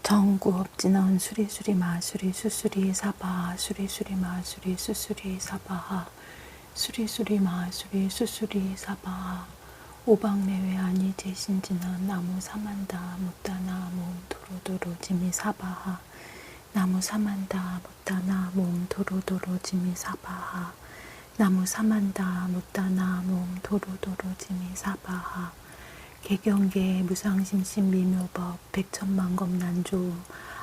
정구업진언 수리수리 마수리 수수리 사바 수리수리 마수리 수수리 사바 수리수리 마수리 수수리 사바 오방내외 아니 제신진언 나무 사만다 묻다나 몸 도로도로 지미 사바하 나무 사만다 묻다나 몸 도로도로 지미 사바하 나무 사만다 묻다나 몸 도로도로 지미 사바하 개경계 무상심심 미묘법 백천만검난조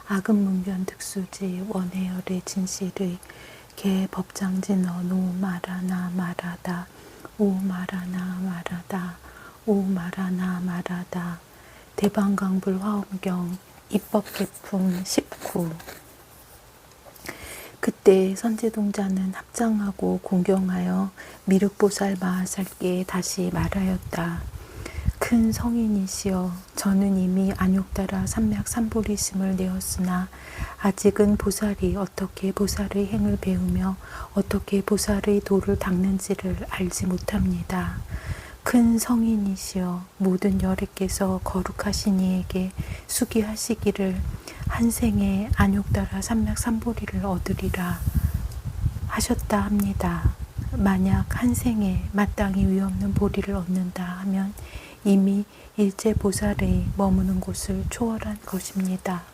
악음문변 득수지 원해열의 진실의 개법장진언 오마라나 마라다 오마라나 마라다 오마라나 마라다 대방강불 화엄경 입법개품 19 그때 선제동자는 합장하고 공경하여 미륵보살 마하살께 다시 말하였다. 큰 성인이시여 저는 이미 안욕따라 삼맥삼보리심을 내었으나 아직은 보살이 어떻게 보살의 행을 배우며 어떻게 보살의 도를 닦는지를 알지 못합니다. 큰 성인이시여 모든 열애께서 거룩하신 이에게 수기하시기를 한 생에 안욕따라 삼맥삼보리를 얻으리라 하셨다 합니다. 만약 한 생에 마땅히 위없는 보리를 얻는다 하면 이미 일체 보살의 머무는 곳을 초월한 것입니다.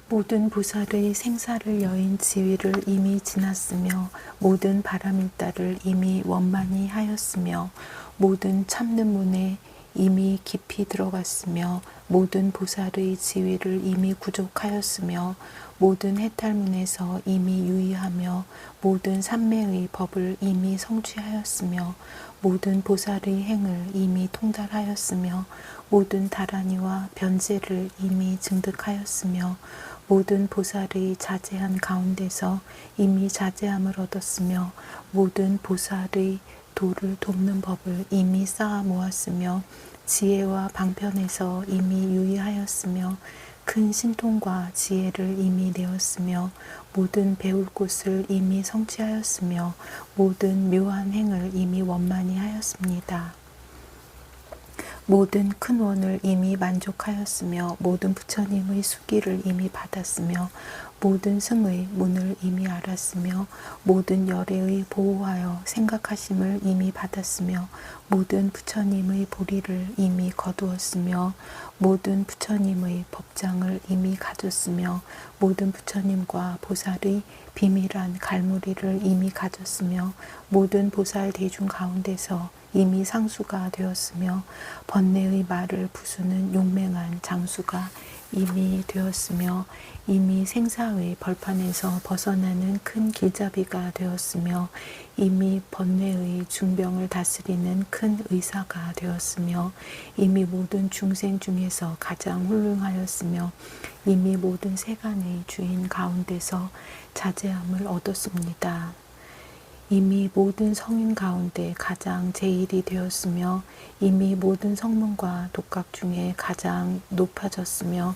모든 보살의 생사를 여인 지위를 이미 지났으며 모든 바람일다를 이미 원만히 하였으며 모든 참는 문에 이미 깊이 들어갔으며 모든 보살의 지위를 이미 구족하였으며 모든 해탈문에서 이미 유의하며 모든 삼매의 법을 이미 성취하였으며 모든 보살의 행을 이미 통달하였으며 모든 다라니와 변제를 이미 증득하였으며 모든 보살의 자제한 가운데서 이미 자제함을 얻었으며 모든 보살의 도를 돕는 법을 이미 쌓아 모았으며 지혜와 방편에서 이미 유의하였으며 큰 신통과 지혜를 이미 내었으며 모든 배울 곳을 이미 성취하였으며 모든 묘한 행을 이미 원만히 하였습니다. 모든 큰 원을 이미 만족하였으며 모든 부처님의 수기를 이미 받았으며 모든 승의 문을 이미 알았으며 모든 열애의 보호하여 생각하심을 이미 받았으며 모든 부처님의 보리를 이미 거두었으며 모든 부처님의 법장을 이미 가졌으며 모든 부처님과 보살의 비밀한 갈무리를 이미 가졌으며 모든 보살 대중 가운데서 이미 상수가 되었으며 번뇌의 말을 부수는 용맹한 장수가 이미 되었으며 이미 생사의 벌판에서 벗어나는 큰 길잡이가 되었으며 이미 번뇌의 중병을 다스리는 큰 의사가 되었으며 이미 모든 중생 중에서 가장 훌륭하였으며 이미 모든 세간의 주인 가운데서 자제함을 얻었습니다. 이미 모든 성인 가운데 가장 제일이 되었으며 이미 모든 성문과 독각 중에 가장 높아졌으며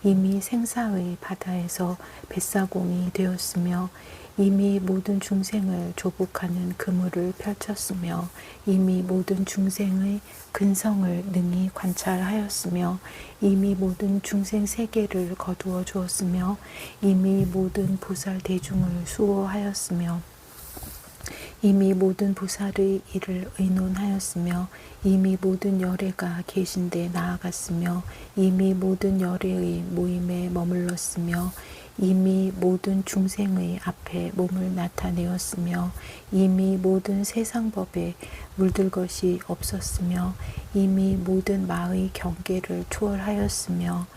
이미 생사의 바다에서 뱃사공이 되었으며 이미 모든 중생을 조복하는 그물을 펼쳤으며 이미 모든 중생의 근성을 능히 관찰하였으며 이미 모든 중생 세계를 거두어 주었으며 이미 모든 보살 대중을 수호하였으며 이미 모든 보살의 일을 의논하였으며 이미 모든 열애가 계신 데 나아갔으며 이미 모든 열애의 모임에 머물렀으며 이미 모든 중생의 앞에 몸을 나타내었으며 이미 모든 세상법에 물들 것이 없었으며 이미 모든 마의 경계를 초월하였으며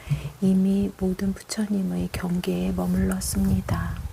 이미 모든 부처님의 경계에 머물렀습니다.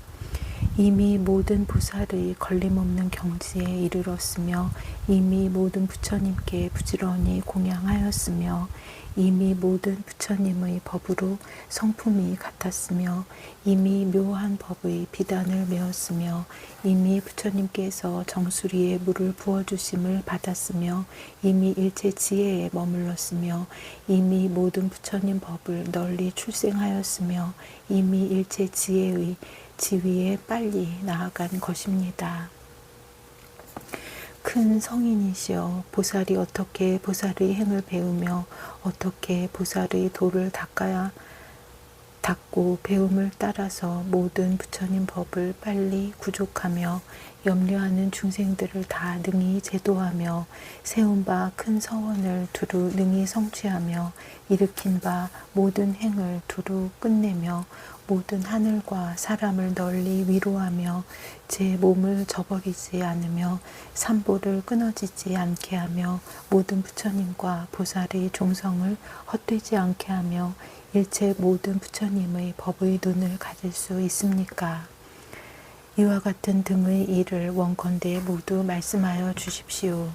이미 모든 보살의 걸림없는 경지에 이르렀으며 이미 모든 부처님께 부지런히 공양하였으며 이미 모든 부처님의 법으로 성품이 같았으며 이미 묘한 법의 비단을 메었으며 이미 부처님께서 정수리에 물을 부어주심을 받았으며 이미 일체 지혜에 머물렀으며 이미 모든 부처님 법을 널리 출생하였으며 이미 일체 지혜의 지위에 빨리 나아간 것입니다. 큰 성인이시여 보살이 어떻게 보살의 행을 배우며 어떻게 보살의 도를 닦고 배움을 따라서 모든 부처님 법을 빨리 구족하며 염려하는 중생들을 다 능히 제도하며 세운 바 큰 서원을 두루 능히 성취하며 일으킨 바 모든 행을 두루 끝내며 모든 하늘과 사람을 널리 위로하며 제 몸을 저버리지 않으며 삼보를 끊어지지 않게 하며 모든 부처님과 보살의 종성을 헛되지 않게 하며 일체 모든 부처님의 법의 눈을 가질 수 있습니까? 이와 같은 등의 일을 원컨대 모두 말씀하여 주십시오.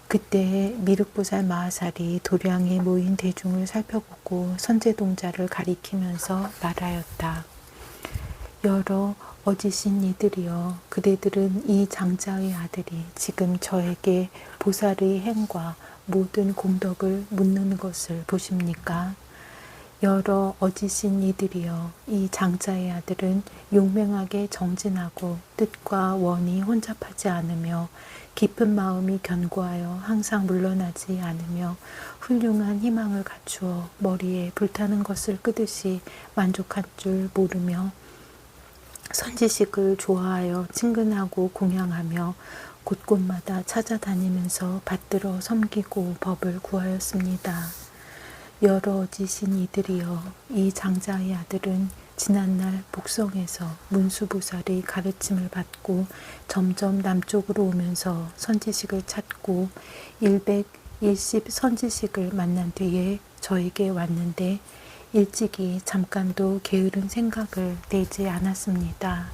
그때에 미륵보살 마하살이 도량에 모인 대중을 살펴보고 선제동자를 가리키면서 말하였다. 여러 어지신 이들이여 그대들은 이 장자의 아들이 지금 저에게 보살의 행과 모든 공덕을 묻는 것을 보십니까? 여러 어지신 이들이여 이 장자의 아들은 용맹하게 정진하고 뜻과 원이 혼잡하지 않으며 깊은 마음이 견고하여 항상 물러나지 않으며 훌륭한 희망을 갖추어 머리에 불타는 것을 끄듯이 만족한 줄 모르며 선지식을 좋아하여 친근하고 공양하며 곳곳마다 찾아다니면서 받들어 섬기고 법을 구하였습니다. 여러 어지신 이들이여 이 장자의 아들은 지난날 복성에서 문수보살의 가르침을 받고 점점 남쪽으로 오면서 선지식을 찾고 110 선지식을 만난 뒤에 저에게 왔는데 일찍이 잠깐도 게으른 생각을 내지 않았습니다.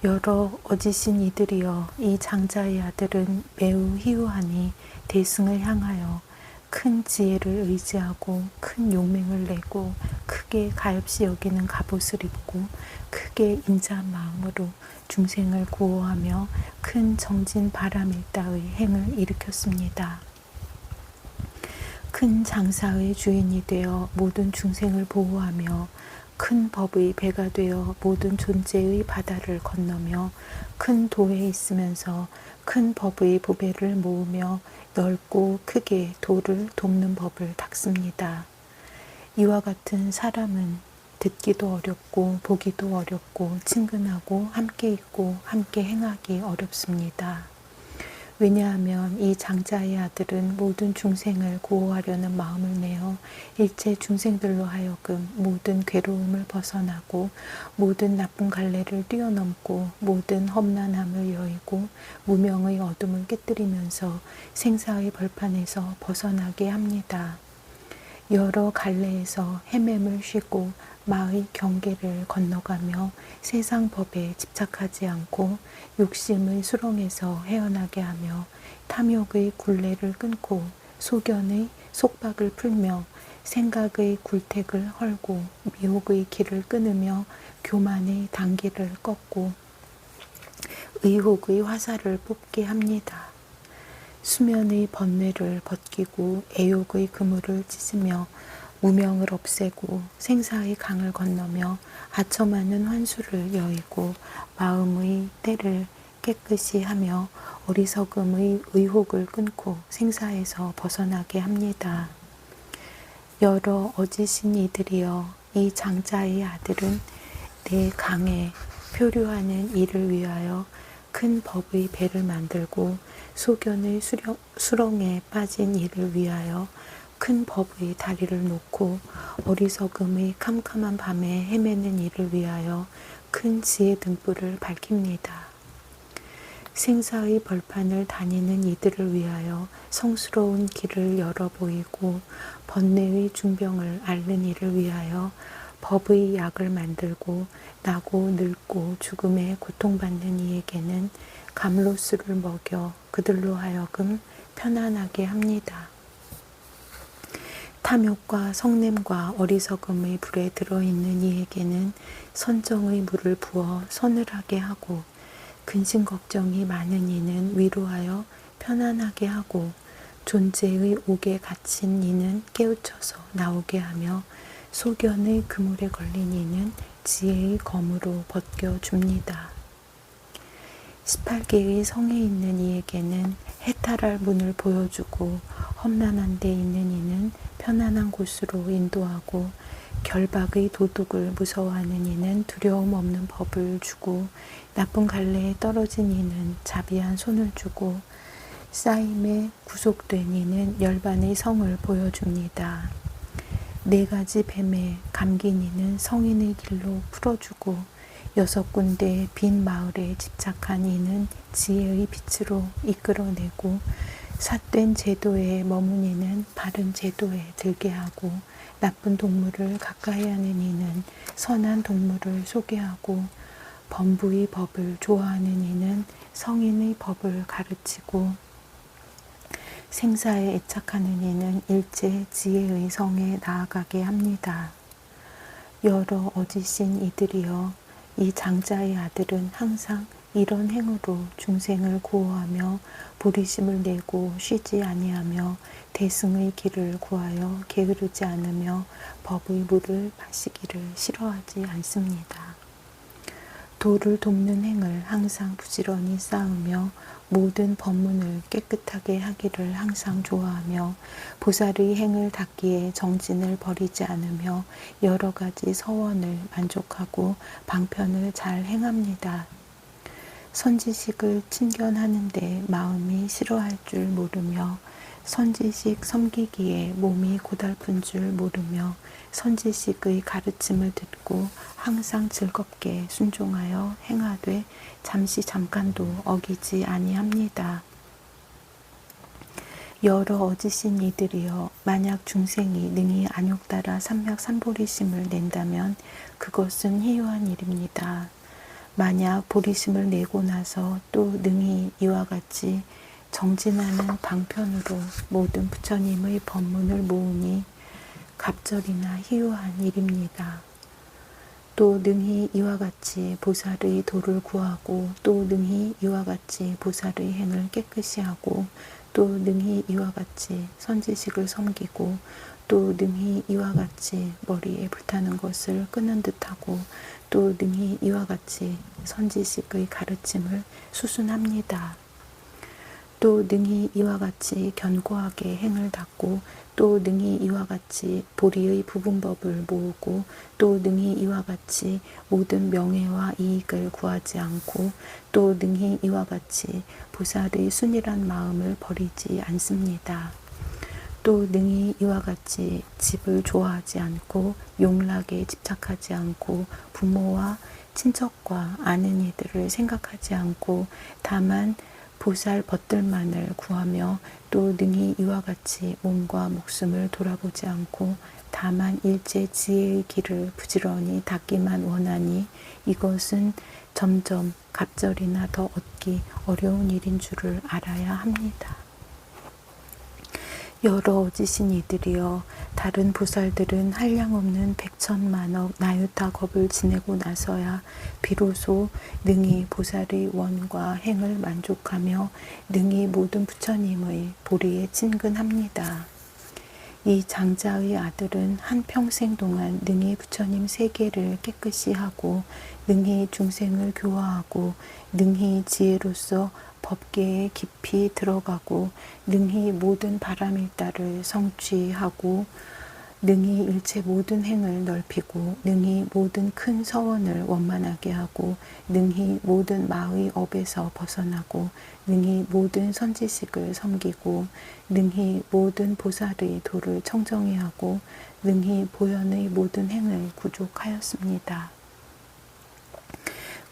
여러 어지신 이들이여 이 장자의 아들은 매우 희우하니 대승을 향하여 큰 지혜를 의지하고 큰 용맹을 내고 크게 가엾이 여기는 갑옷을 입고 크게 인자한 마음으로 중생을 구호하며 큰 정진 바람일다의 행을 일으켰습니다. 큰 장사의 주인이 되어 모든 중생을 보호하며 큰 법의 배가 되어 모든 존재의 바다를 건너며 큰 도에 있으면서 큰 법의 보배를 모으며 넓고 크게 도를 돕는 법을 닦습니다. 이와 같은 사람은 듣기도 어렵고 보기도 어렵고 친근하고 함께 있고 함께 행하기 어렵습니다. 왜냐하면 이 장자의 아들은 모든 중생을 구호하려는 마음을 내어 일체 중생들로 하여금 모든 괴로움을 벗어나고 모든 나쁜 갈래를 뛰어넘고 모든 험난함을 여의고 무명의 어둠을 깨뜨리면서 생사의 벌판에서 벗어나게 합니다. 여러 갈래에서 헤맴을 쉬고 마의 경계를 건너가며 세상 법에 집착하지 않고 욕심의 수렁에서 헤어나게 하며 탐욕의 굴레를 끊고 소견의 속박을 풀며 생각의 굴택을 헐고 미혹의 길을 끊으며 교만의 단기를 꺾고 의혹의 화살을 뽑게 합니다. 수면의 번뇌를 벗기고 애욕의 그물을 찢으며 무명을 없애고 생사의 강을 건너며 하처많은 환수를 여의고 마음의 때를 깨끗이 하며 어리석음의 의혹을 끊고 생사에서 벗어나게 합니다. 여러 어지신 이들이여 이 장자의 아들은 내 강에 표류하는 이를 위하여 큰 법의 배를 만들고 소견의 수렁에 빠진 이를 위하여 큰 법의 다리를 놓고 어리석음의 캄캄한 밤에 헤매는 이를 위하여 큰 지혜 등불을 밝힙니다. 생사의 벌판을 다니는 이들을 위하여 성스러운 길을 열어 보이고 번뇌의 중병을 앓는 이를 위하여 법의 약을 만들고 나고 늙고 죽음에 고통받는 이에게는 감로스를 먹여 그들로 하여금 편안하게 합니다. 탐욕과 성냄과 어리석음의 불에 들어있는 이에게는 선정의 물을 부어 서늘하게 하고 근심 걱정이 많은 이는 위로하여 편안하게 하고 존재의 옥에 갇힌 이는 깨우쳐서 나오게 하며 소견의 그물에 걸린 이는 지혜의 검으로 벗겨줍니다. 18개의 성에 있는 이에게는 해탈할 문을 보여주고 험난한 데 있는 이는 편안한 곳으로 인도하고 결박의 도둑을 무서워하는 이는 두려움 없는 법을 주고 나쁜 갈래에 떨어진 이는 자비한 손을 주고 쌓임에 구속된 이는 열반의 성을 보여줍니다. 4가지 뱀에 감긴 이는 성인의 길로 풀어주고 6군데 빈 마을에 집착한 이는 지혜의 빛으로 이끌어내고 삿된 제도에 머문 이는 바른 제도에 들게 하고 나쁜 동물을 가까이 하는 이는 선한 동물을 소개하고 범부의 법을 좋아하는 이는 성인의 법을 가르치고 생사에 애착하는 이는 일제 지혜의 성에 나아가게 합니다. 여러 어지신 이들이여 이 장자의 아들은 항상 이런 행으로 중생을 구호하며 부리심을 내고 쉬지 아니하며 대승의 길을 구하여 게으르지 않으며 법의 물을 마시기를 싫어하지 않습니다. 도를 돕는 행을 항상 부지런히 쌓으며 모든 법문을 깨끗하게 하기를 항상 좋아하며 보살의 행을 닦기에 정진을 버리지 않으며 여러 가지 서원을 만족하고 방편을 잘 행합니다. 선지식을 친견하는데 마음이 싫어할 줄 모르며 선지식 섬기기에 몸이 고달픈 줄 모르며 선지식의 가르침을 듣고 항상 즐겁게 순종하여 행하되 잠깐도 어기지 아니합니다. 여러 어지신 이들이여 만약 중생이 능히 안욕 따라 삼맥삼보리심을 낸다면 그것은 희유한 일입니다. 만약 보리심을 내고 나서 또 능히 이와 같이 정진하는 방편으로 모든 부처님의 법문을 모으니 갑절이나 희유한 일입니다. 또 능히 이와 같이 보살의 도를 구하고 또 능히 이와 같이 보살의 행을 깨끗이 하고 또 능히 이와 같이 선지식을 섬기고 또 능히 이와 같이 머리에 불타는 것을 끄는 듯하고 또 능히 이와 같이 선지식의 가르침을 수순합니다. 또 능히 이와 같이 견고하게 행을 닦고 또 능히 이와 같이 보리의 부분법을 모으고 또 능히 이와 같이 모든 명예와 이익을 구하지 않고 또 능히 이와 같이 보살의 순이란 마음을 버리지 않습니다. 또 능히 이와 같이 집을 좋아하지 않고 용락에 집착하지 않고 부모와 친척과 아는 이들을 생각하지 않고 다만 보살 벗들만을 구하며 또 능히 이와 같이 몸과 목숨을 돌아보지 않고 다만 일제 지혜의 길을 부지런히 닦기만 원하니 이것은 점점 갑절이나 더 얻기 어려운 일인 줄을 알아야 합니다. 여러 어지신 이들이여 다른 보살들은 한량없는 백천만억 나유타겁을 지내고 나서야 비로소 능히 보살의 원과 행을 만족하며 능히 모든 부처님의 보리에 친근합니다. 이 장자의 아들은 한평생 동안 능히 부처님 세계를 깨끗이 하고 능히 중생을 교화하고 능히 지혜로서 법계에 깊이 들어가고 능히 모든 바람일다를 성취하고 능히 일체 모든 행을 넓히고 능히 모든 큰 서원을 원만하게 하고 능히 모든 마의 업에서 벗어나고 능히 모든 선지식을 섬기고 능히 모든 보살의 도를 청정히 하고 능히 보현의 모든 행을 구족하였습니다.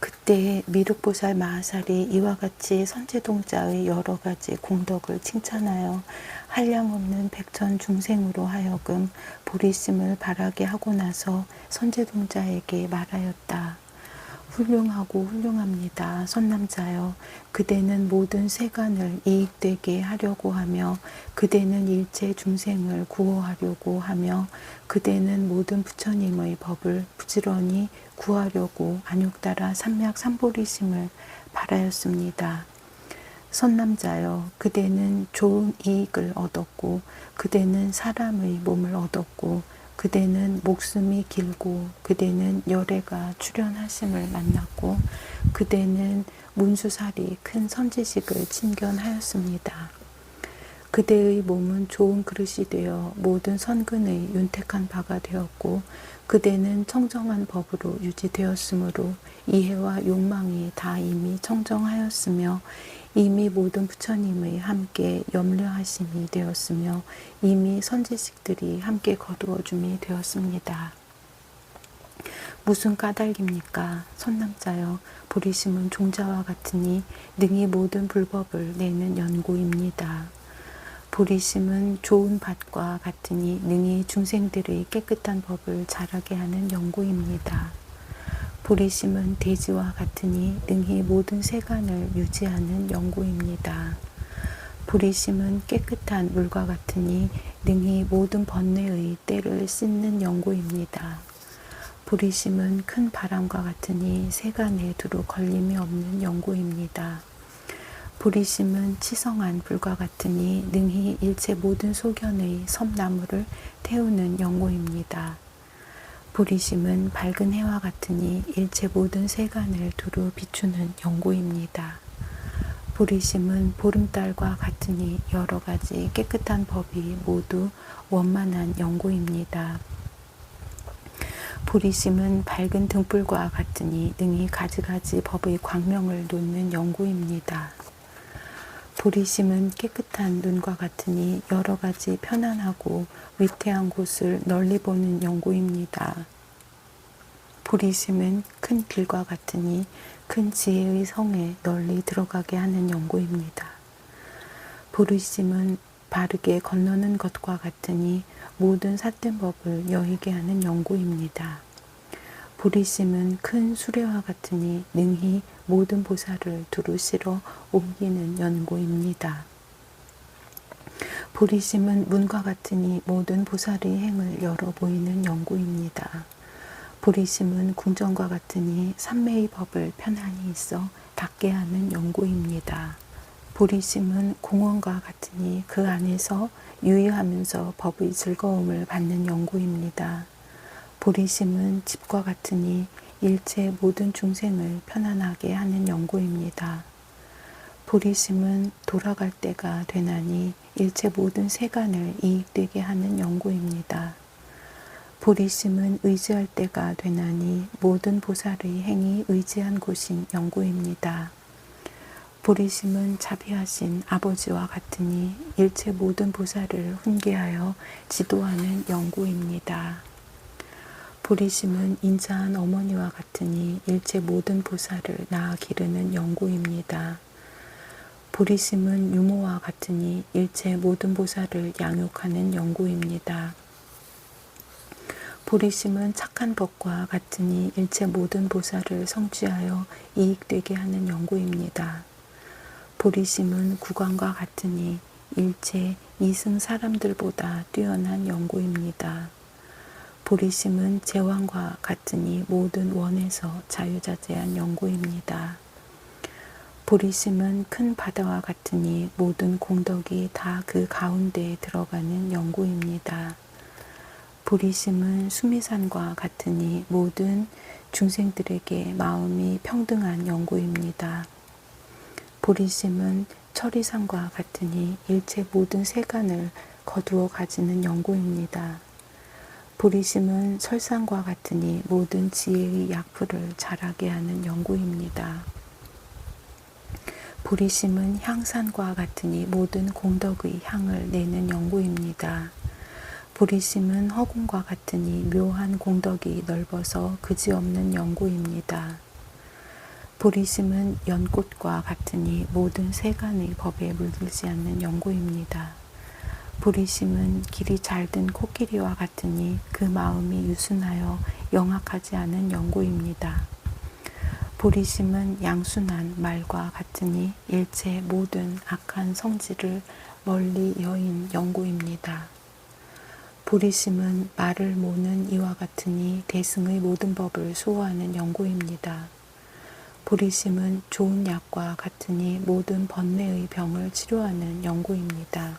그때 미륵보살 마하살이 이와 같이 선제동자의 여러 가지 공덕을 칭찬하여 한량없는 백천 중생으로 하여금 보리심을 바라게 하고 나서 선제동자에게 말하였다. 훌륭하고 훌륭합니다. 선남자여, 그대는 모든 세간을 이익되게 하려고 하며 그대는 일체 중생을 구호하려고 하며 그대는 모든 부처님의 법을 부지런히 구하려고 안욕 따라 삼맥삼보리심을 바라였습니다. 선남자여, 그대는 좋은 이익을 얻었고 그대는 사람의 몸을 얻었고 그대는 목숨이 길고 그대는 열애가 출현하심을 만났고 그대는 문수살이 큰 선지식을 친견하였습니다. 그대의 몸은 좋은 그릇이 되어 모든 선근의 윤택한 바가 되었고 그대는 청정한 법으로 유지되었으므로 이해와 욕망이 다 이미 청정하였으며 이미 모든 부처님의 함께 염려하심이 되었으며 이미 선지식들이 함께 거두어줌이 되었습니다. 무슨 까닭입니까? 선남자여, 보리심은 종자와 같으니 능히 모든 불법을 내는 연고입니다. 보리심은 좋은 밭과 같으니 능히 중생들의 깨끗한 법을 자라게 하는 연고입니다. 보리심은 대지와 같으니 능히 모든 세간을 유지하는 연고입니다. 보리심은 깨끗한 물과 같으니 능히 모든 번뇌의 때를 씻는 연고입니다. 보리심은 큰 바람과 같으니 세간에 두루 걸림이 없는 연고입니다. 보리심은 치성한 불과 같으니 능히 일체 모든 소견의 섬나무를 태우는 연고입니다. 보리심은 밝은 해와 같으니 일체 모든 세간을 두루 비추는 연고입니다. 보리심은 보름달과 같으니 여러 가지 깨끗한 법이 모두 원만한 연고입니다. 보리심은 밝은 등불과 같으니 능히 가지가지 법의 광명을 놓는 연고입니다. 보리심은 깨끗한 눈과 같으니 여러 가지 편안하고 위태한 곳을 널리 보는 연고입니다. 보리심은 큰 길과 같으니 큰 지혜의 성에 널리 들어가게 하는 연고입니다. 보리심은 바르게 건너는 것과 같으니 모든 삿된 법을 여의게 하는 연고입니다. 보리심은 큰 수레와 같으니 능히 모든 보살을 두루 실어 옮기는 연고입니다. 보리심은 문과 같으니 모든 보살의 행을 열어 보이는 연고입니다. 보리심은 궁전과 같으니 삼매의 법을 편안히 있어 닦게 하는 연고입니다. 보리심은 공원과 같으니 그 안에서 유의하면서 법의 즐거움을 받는 연고입니다. 보리심은 집과 같으니 일체 모든 중생을 편안하게 하는 연고입니다. 보리심은 돌아갈 때가 되나니 일체 모든 세간을 이익되게 하는 연고입니다. 보리심은 의지할 때가 되나니 모든 보살의 행이 의지한 곳인 연고입니다. 보리심은 자비하신 아버지와 같으니 일체 모든 보살을 훈계하여 지도하는 연고입니다. 보리심은 인자한 어머니와 같으니 일체 모든 보살을 낳아 기르는 연고입니다. 보리심은 유모와 같으니 일체 모든 보살을 양육하는 연고입니다. 보리심은 착한 법과 같으니 일체 모든 보살을 성취하여 이익되게 하는 연고입니다. 보리심은 구관과 같으니 일체 이승 사람들보다 뛰어난 연고입니다. 보리심은 제왕과 같으니 모든 원에서 자유자재한 연고입니다. 보리심은 큰 바다와 같으니 모든 공덕이 다 그 가운데에 들어가는 연고입니다. 보리심은 수미산과 같으니 모든 중생들에게 마음이 평등한 연고입니다. 보리심은 철이산과 같으니 일체 모든 세간을 거두어 가지는 연고입니다. 보리심은 설산과 같으니 모든 지혜의 약풀을 자라게 하는 연고입니다. 보리심은 향산과 같으니 모든 공덕의 향을 내는 연고입니다. 보리심은 허공과 같으니 묘한 공덕이 넓어서 그지없는 연고입니다. 보리심은 연꽃과 같으니 모든 세간의 법에 물들지 않는 연고입니다. 보리심은 길이 잘든 코끼리와 같으니 그 마음이 유순하여 영악하지 않은 연고입니다. 보리심은 양순한 말과 같으니 일체 모든 악한 성질을 멀리 여인 연고입니다. 보리심은 말을 모는 이와 같으니 대승의 모든 법을 수호하는 연고입니다. 보리심은 좋은 약과 같으니 모든 번뇌의 병을 치료하는 연고입니다.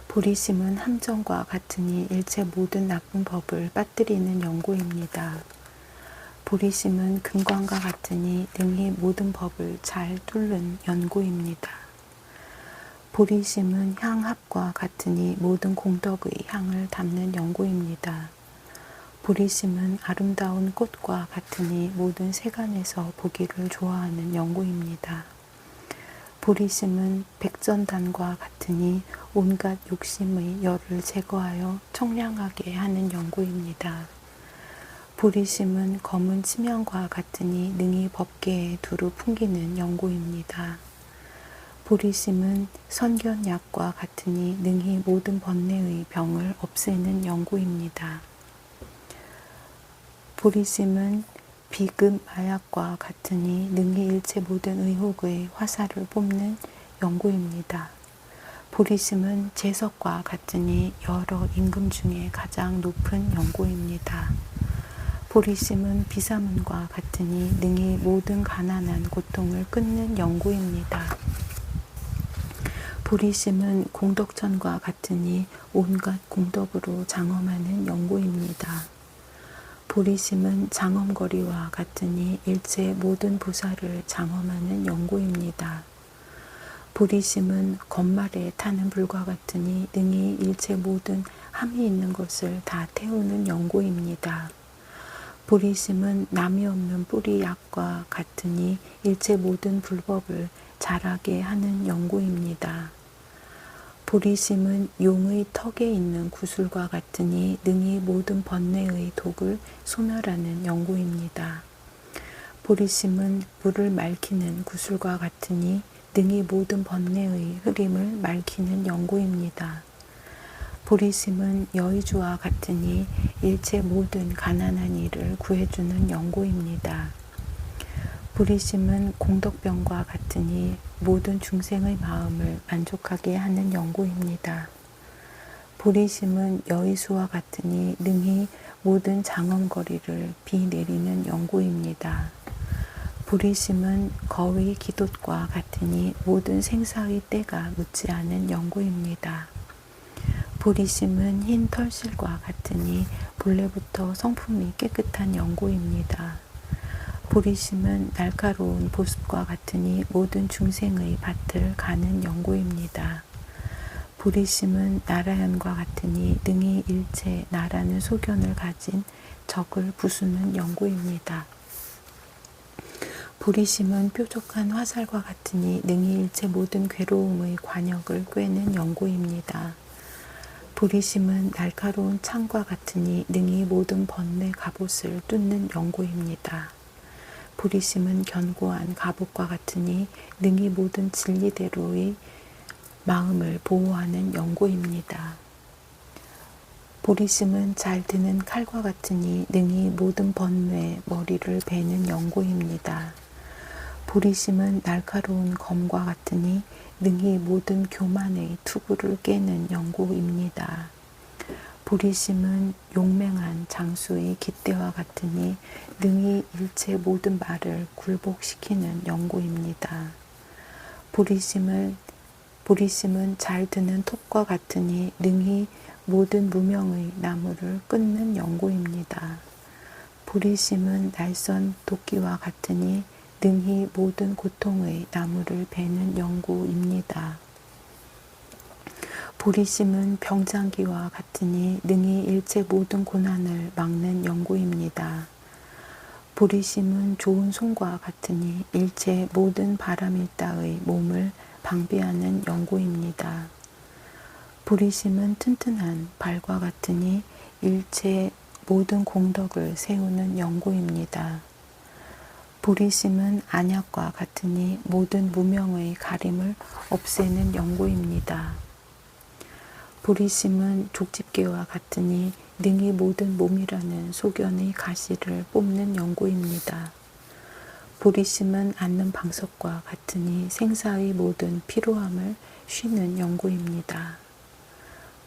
보리심은 함정과 같으니 일체 모든 나쁜 법을 빠뜨리는 연고입니다. 보리심은 금광과 같으니 능히 모든 법을 잘 뚫는 연고입니다. 보리심은 향합과 같으니 모든 공덕의 향을 담는 연고입니다. 보리심은 아름다운 꽃과 같으니 모든 세간에서 보기를 좋아하는 연고입니다. 보리심은 백전단과 같으니 온갖 욕심의 열을 제거하여 청량하게 하는 연고입니다. 보리심은 검은 치명과 같으니 능히 법계에 두루 풍기는 연고입니다. 보리심은 선견약과 같으니 능히 모든 번뇌의 병을 없애는 연고입니다. 보리심은 비금 마약과 같으니 능히 일체 모든 의혹의 화살을 뽑는 연고입니다. 보리심은 제석과 같으니 여러 임금 중에 가장 높은 연고입니다. 보리심은 비사문과 같으니 능히 모든 가난한 고통을 끊는 연고입니다. 보리심은 공덕천과 같으니 온갖 공덕으로 장엄하는 연고입니다. 보리심은 장엄거리와 같으니 일체 모든 보살을 장엄하는 연고입니다. 보리심은 건말에 타는 불과 같으니 능히 일체 모든 함이 있는 것을 다 태우는 연고입니다. 보리심은 남이 없는 뿌리 약과 같으니 일체 모든 불법을 자라게 하는 연고입니다. 보리심은 용의 턱에 있는 구슬과 같으니 능히 모든 번뇌의 독을 소멸하는 연고입니다. 보리심은 물을 맑히는 구슬과 같으니 능히 모든 번뇌의 흐림을 맑히는 연고입니다. 보리심은 여의주와 같으니 일체 모든 가난한 이를 구해주는 연고입니다. 보리심은 공덕병과 같으니 모든 중생의 마음을 만족하게 하는 연고입니다. 보리심은 여의수와 같으니 능히 모든 장엄거리를 비내리는 연고입니다. 보리심은 거의 기돛과 같으니 모든 생사의 때가 묻지 않은 연고입니다. 보리심은 흰 털실과 같으니 본래부터 성품이 깨끗한 연고입니다. 보리심은 날카로운 보습과 같으니 모든 중생의 밭을 가는 연고입니다. 보리심은 나라연과 같으니 능히 일체 나라는 소견을 가진 적을 부수는 연고입니다. 보리심은 뾰족한 화살과 같으니 능히 일체 모든 괴로움의 관역을 꿰는 연고입니다. 보리심은 날카로운 창과 같으니 능히 모든 번뇌 갑옷을 뚫는 연고입니다. 보리심은 견고한 갑옷과 같으니 능히 모든 진리대로의 마음을 보호하는 연고입니다. 보리심은 잘 드는 칼과 같으니 능히 모든 번뇌 머리를 베는 연고입니다. 보리심은 날카로운 검과 같으니 능히 모든 교만의 투구를 깨는 연고입니다. 보리심은 용맹한 장수의 깃대와 같으니 능히 일체 모든 말을 굴복시키는 연고입니다. 보리심은 잘 드는 톱과 같으니 능히 모든 무명의 나무를 끊는 연고입니다. 보리심은 날선 도끼와 같으니 능히 모든 고통의 나무를 베는 연고입니다. 보리심은 병장기와 같으니 능히 일체 모든 고난을 막는 연고입니다. 보리심은 좋은 손과 같으니 일체 모든 바람일다의 몸을 방비하는 연고입니다. 보리심은 튼튼한 발과 같으니 일체 모든 공덕을 세우는 연고입니다. 보리심은 안약과 같으니 모든 무명의 가림을 없애는 연고입니다. 보리심은 족집게와 같으니 능히 모든 몸이라는 소견의 가시를 뽑는 연고입니다. 보리심은 앉는 방석과 같으니 생사의 모든 피로함을 쉬는 연고입니다.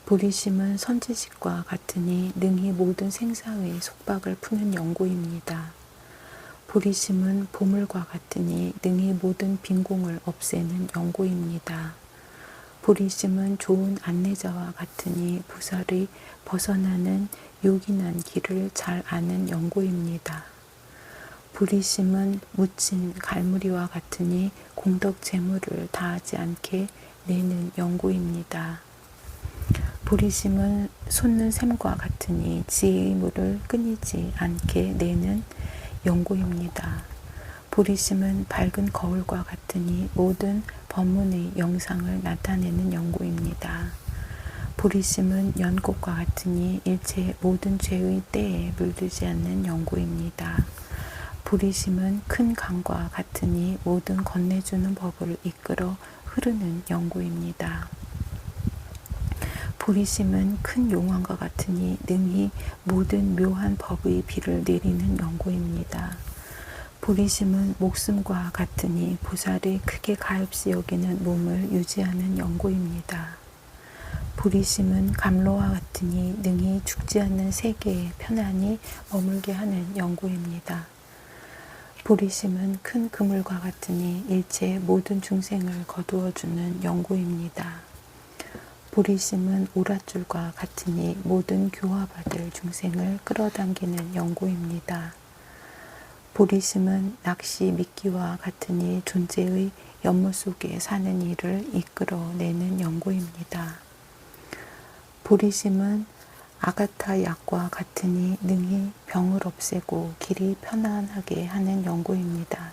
보리심은 선지식과 같으니 능히 모든 생사의 속박을 푸는 연고입니다. 보리심은 보물과 같으니 능히 모든 빈공을 없애는 연고입니다. 보리심은 좋은 안내자와 같으니 부살이 벗어나는 요긴한 길을 잘 아는 연고입니다. 불의심은 묻힌 갈무리와 같으니 공덕 재물을 다하지 않게 내는 연고입니다. 불의심은 솟는 샘과 같으니 지혜의 물을 끊이지 않게 내는 연고입니다. 불의심은 밝은 거울과 같으니 모든 법문의 영상을 나타내는 연고입니다. 불의심은 연꽃과 같으니 일체 모든 죄의 때에 물들지 않는 연고입니다. 불의심은 큰 강과 같으니 모든 건네주는 법을 이끌어 흐르는 연고입니다. 불의심은 큰 용왕과 같으니 능히 모든 묘한 법의 비를 내리는 연고입니다. 불의심은 목숨과 같으니 보살이 크게 가엾이 여기는 몸을 유지하는 연고입니다. 불의심은 감로와 같으니 능히 죽지 않는 세계에 편안히 머물게 하는 연고입니다. 불의심은 큰 그물과 같으니 일체 모든 중생을 거두어주는 연고입니다. 불의심은 오랏줄과 같으니 모든 교화받을 중생을 끌어당기는 연고입니다. 불의심은 낚시 미끼와 같으니 존재의 연못 속에 사는 이를 이끌어내는 연고입니다. 불의심은 아가타 약과 같으니 능히 병을 없애고 길이 편안하게 하는 연고입니다.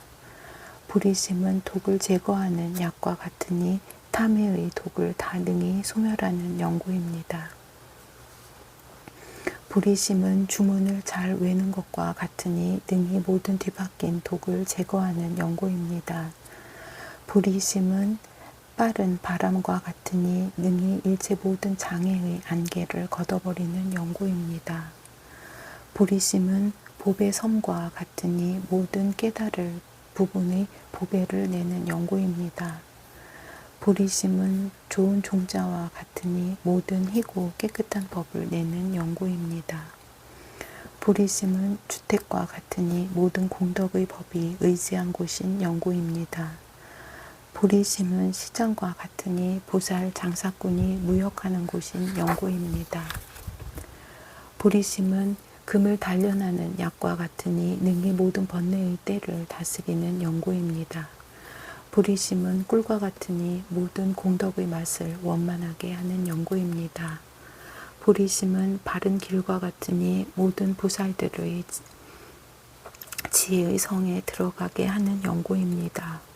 불의심은 독을 제거하는 약과 같으니 탐해의 독을 다 능히 소멸하는 연고입니다. 불의심은 주문을 잘 외는 것과 같으니 능히 모든 뒤바뀐 독을 제거하는 연고입니다. 불의심은 빠른 바람과 같으니 능히 일체 모든 장애의 안개를 걷어버리는 연고입니다. 불의심은 보배 섬과 같으니 모든 깨달을 부분의 보배를 내는 연고입니다. 불의심은 좋은 종자와 같으니 모든 희고 깨끗한 법을 내는 연고입니다. 불의심은 주택과 같으니 모든 공덕의 법이 의지한 곳인 연고입니다. 불의심은 시장과 같으니 보살 장사꾼이 무역하는 곳인 연고입니다. 불의심은 금을 단련하는 약과 같으니 능히 모든 번뇌의 때를 다스리는 연고입니다. 불의심은 꿀과 같으니 모든 공덕의 맛을 원만하게 하는 연고입니다. 불의심은 바른 길과 같으니 모든 보살들의 지혜의 성에 들어가게 하는 연고입니다.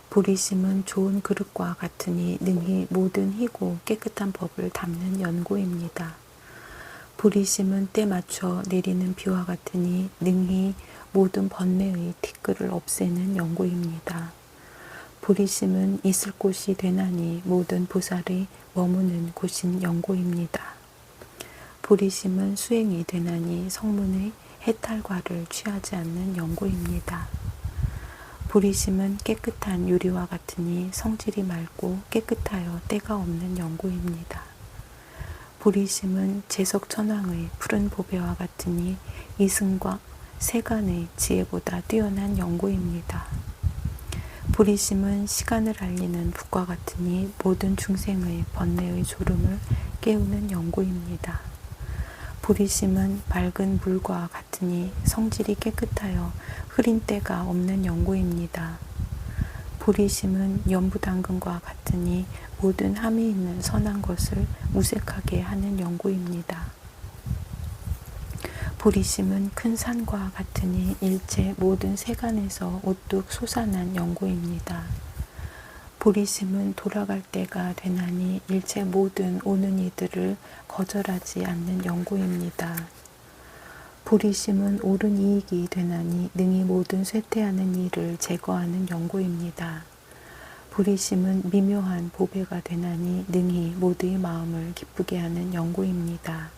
불의심은 좋은 그릇과 같으니 능히 모든 희고 깨끗한 법을 담는 연고입니다. 불의심은 때 맞춰 내리는 비와 같으니 능히 모든 번뇌의 티끌을 없애는 연고입니다. 불의심은 있을 곳이 되나니 모든 보살이 머무는 곳인 연고입니다. 불의심은 수행이 되나니 성문의 해탈과를 취하지 않는 연고입니다. 불의심은 깨끗한 유리와 같으니 성질이 맑고 깨끗하여 때가 없는 연고입니다. 불의심은 제석천왕의 푸른 보배와 같으니 이승과 세간의 지혜보다 뛰어난 연고입니다. 불의심은 시간을 알리는 북과 같으니 모든 중생의 번뇌의 졸음을 깨우는 연고입니다. 불의심은 맑은 물과 같으니 성질이 깨끗하여 흐린 때가 없는 연고입니다. 불의심은 연부당근과 같으니 모든 함이 있는 선한 것을 무색하게 하는 연고입니다. 불의심은 큰 산과 같으니 일체 모든 세간에서 우뚝 솟아난 연고입니다. 불의심은 돌아갈 때가 되나니 일체 모든 오는 이들을 거절하지 않는 연고입니다. 불의심은 옳은 이익이 되나니 능히 모든 쇠퇴하는 일을 제거하는 연고입니다. 불의심은 미묘한 보배가 되나니 능히 모두의 마음을 기쁘게 하는 연고입니다.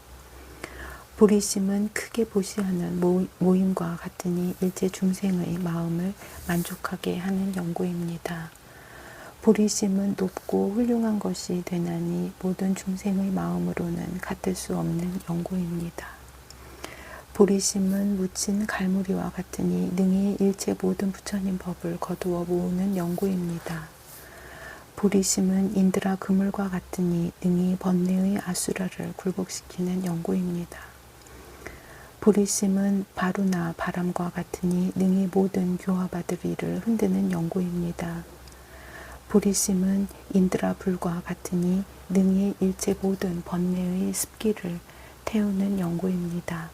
불의심은 크게 보시하는 모임과 같으니 일체 중생의 마음을 만족하게 하는 연고입니다. 불의심은 높고 훌륭한 것이 되나니 모든 중생의 마음으로는 같을 수 없는 연고입니다. 불의심은 묻힌 갈무리와 같으니 능히 일체 모든 부처님 법을 거두어 모으는 연고입니다. 불의심은 인드라 그물과 같으니 능히 번뇌의 아수라를 굴복시키는 연고입니다. 보리심은 바루나 바람과 같으니 능히 모든 교화받을 일을 흔드는 연고입니다. 보리심은 인드라 불과 같으니 능히 일체 모든 번뇌의 습기를 태우는 연고입니다.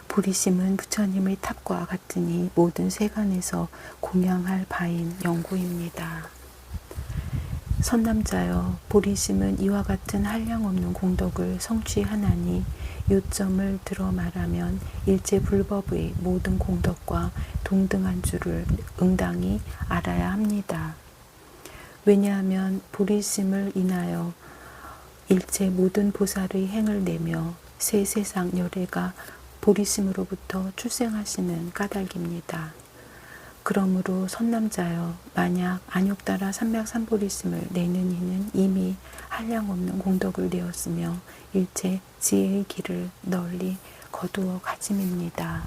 보리심은 부처님의 탑과 같으니 모든 세간에서 공양할 바인 연고입니다. 선남자여, 보리심은 이와 같은 한량없는 공덕을 성취하나니 요점을 들어 말하면 일체 불법의 모든 공덕과 동등한 줄을 응당히 알아야 합니다. 왜냐하면 보리심을 인하여 일체 모든 보살의 행을 내며 새 세상 열애가 보리심으로부터 출생하시는 까닭입니다. 그러므로 선남자여, 만약 안욕따라 삼백삼보리심을 내는 이는 이미 한량없는 공덕을 내었으며 일체 지혜의 길을 널리 거두어 가짐입니다.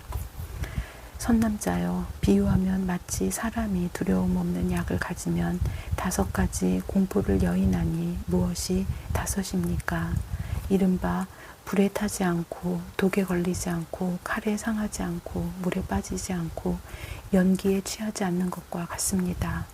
선남자여, 비유하면 마치 사람이 두려움 없는 약을 가지면 5가지 공포를 여인하니 무엇이 5입니까? 이른바 불에 타지 않고 독에 걸리지 않고 칼에 상하지 않고 물에 빠지지 않고 연기에 취하지 않는 것과 같습니다.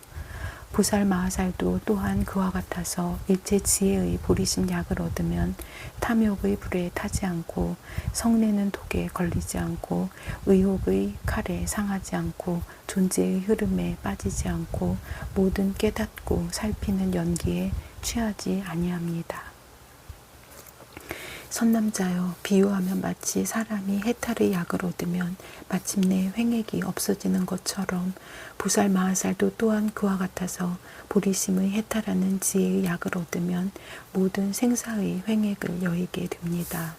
보살 마하살도 또한 그와 같아서 일체 지혜의 보리심 약을 얻으면 탐욕의 불에 타지 않고 성내는 독에 걸리지 않고 의욕의 칼에 상하지 않고 존재의 흐름에 빠지지 않고 모든 깨닫고 살피는 연기에 취하지 아니합니다. 선남자여, 비유하면 마치 사람이 해탈의 약을 얻으면 마침내 횡액이 없어지는 것처럼 보살 마하살도 또한 그와 같아서 보리심의 해탈하는 지혜의 약을 얻으면 모든 생사의 횡액을 여의게 됩니다.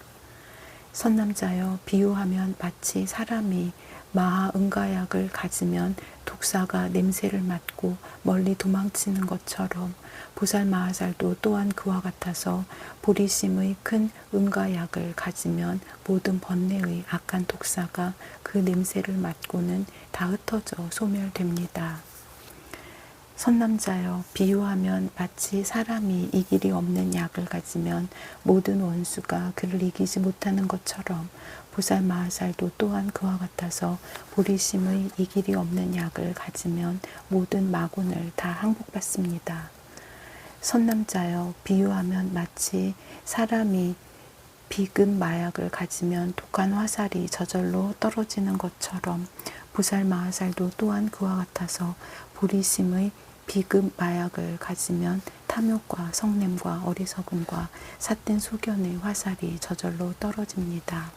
선남자여, 비유하면 마치 사람이 마하응가약을 가지면 독사가 냄새를 맡고 멀리 도망치는 것처럼 보살 마하살도 또한 그와 같아서 보리심의 큰 응가약을 가지면 모든 번뇌의 악한 독사가 그 냄새를 맡고는 다 흩어져 소멸됩니다. 선남자여, 비유하면 마치 사람이 이길이 없는 약을 가지면 모든 원수가 그를 이기지 못하는 것처럼 보살 마하살도 또한 그와 같아서 보리심의 이길이 없는 약을 가지면 모든 마군을 다 항복받습니다. 선남자여, 비유하면 마치 사람이 비금 마약을 가지면 독한 화살이 저절로 떨어지는 것처럼 보살 마하살도 또한 그와 같아서 보리심의 비금 마약을 가지면 탐욕과 성냄과 어리석음과 삿된 소견의 화살이 저절로 떨어집니다.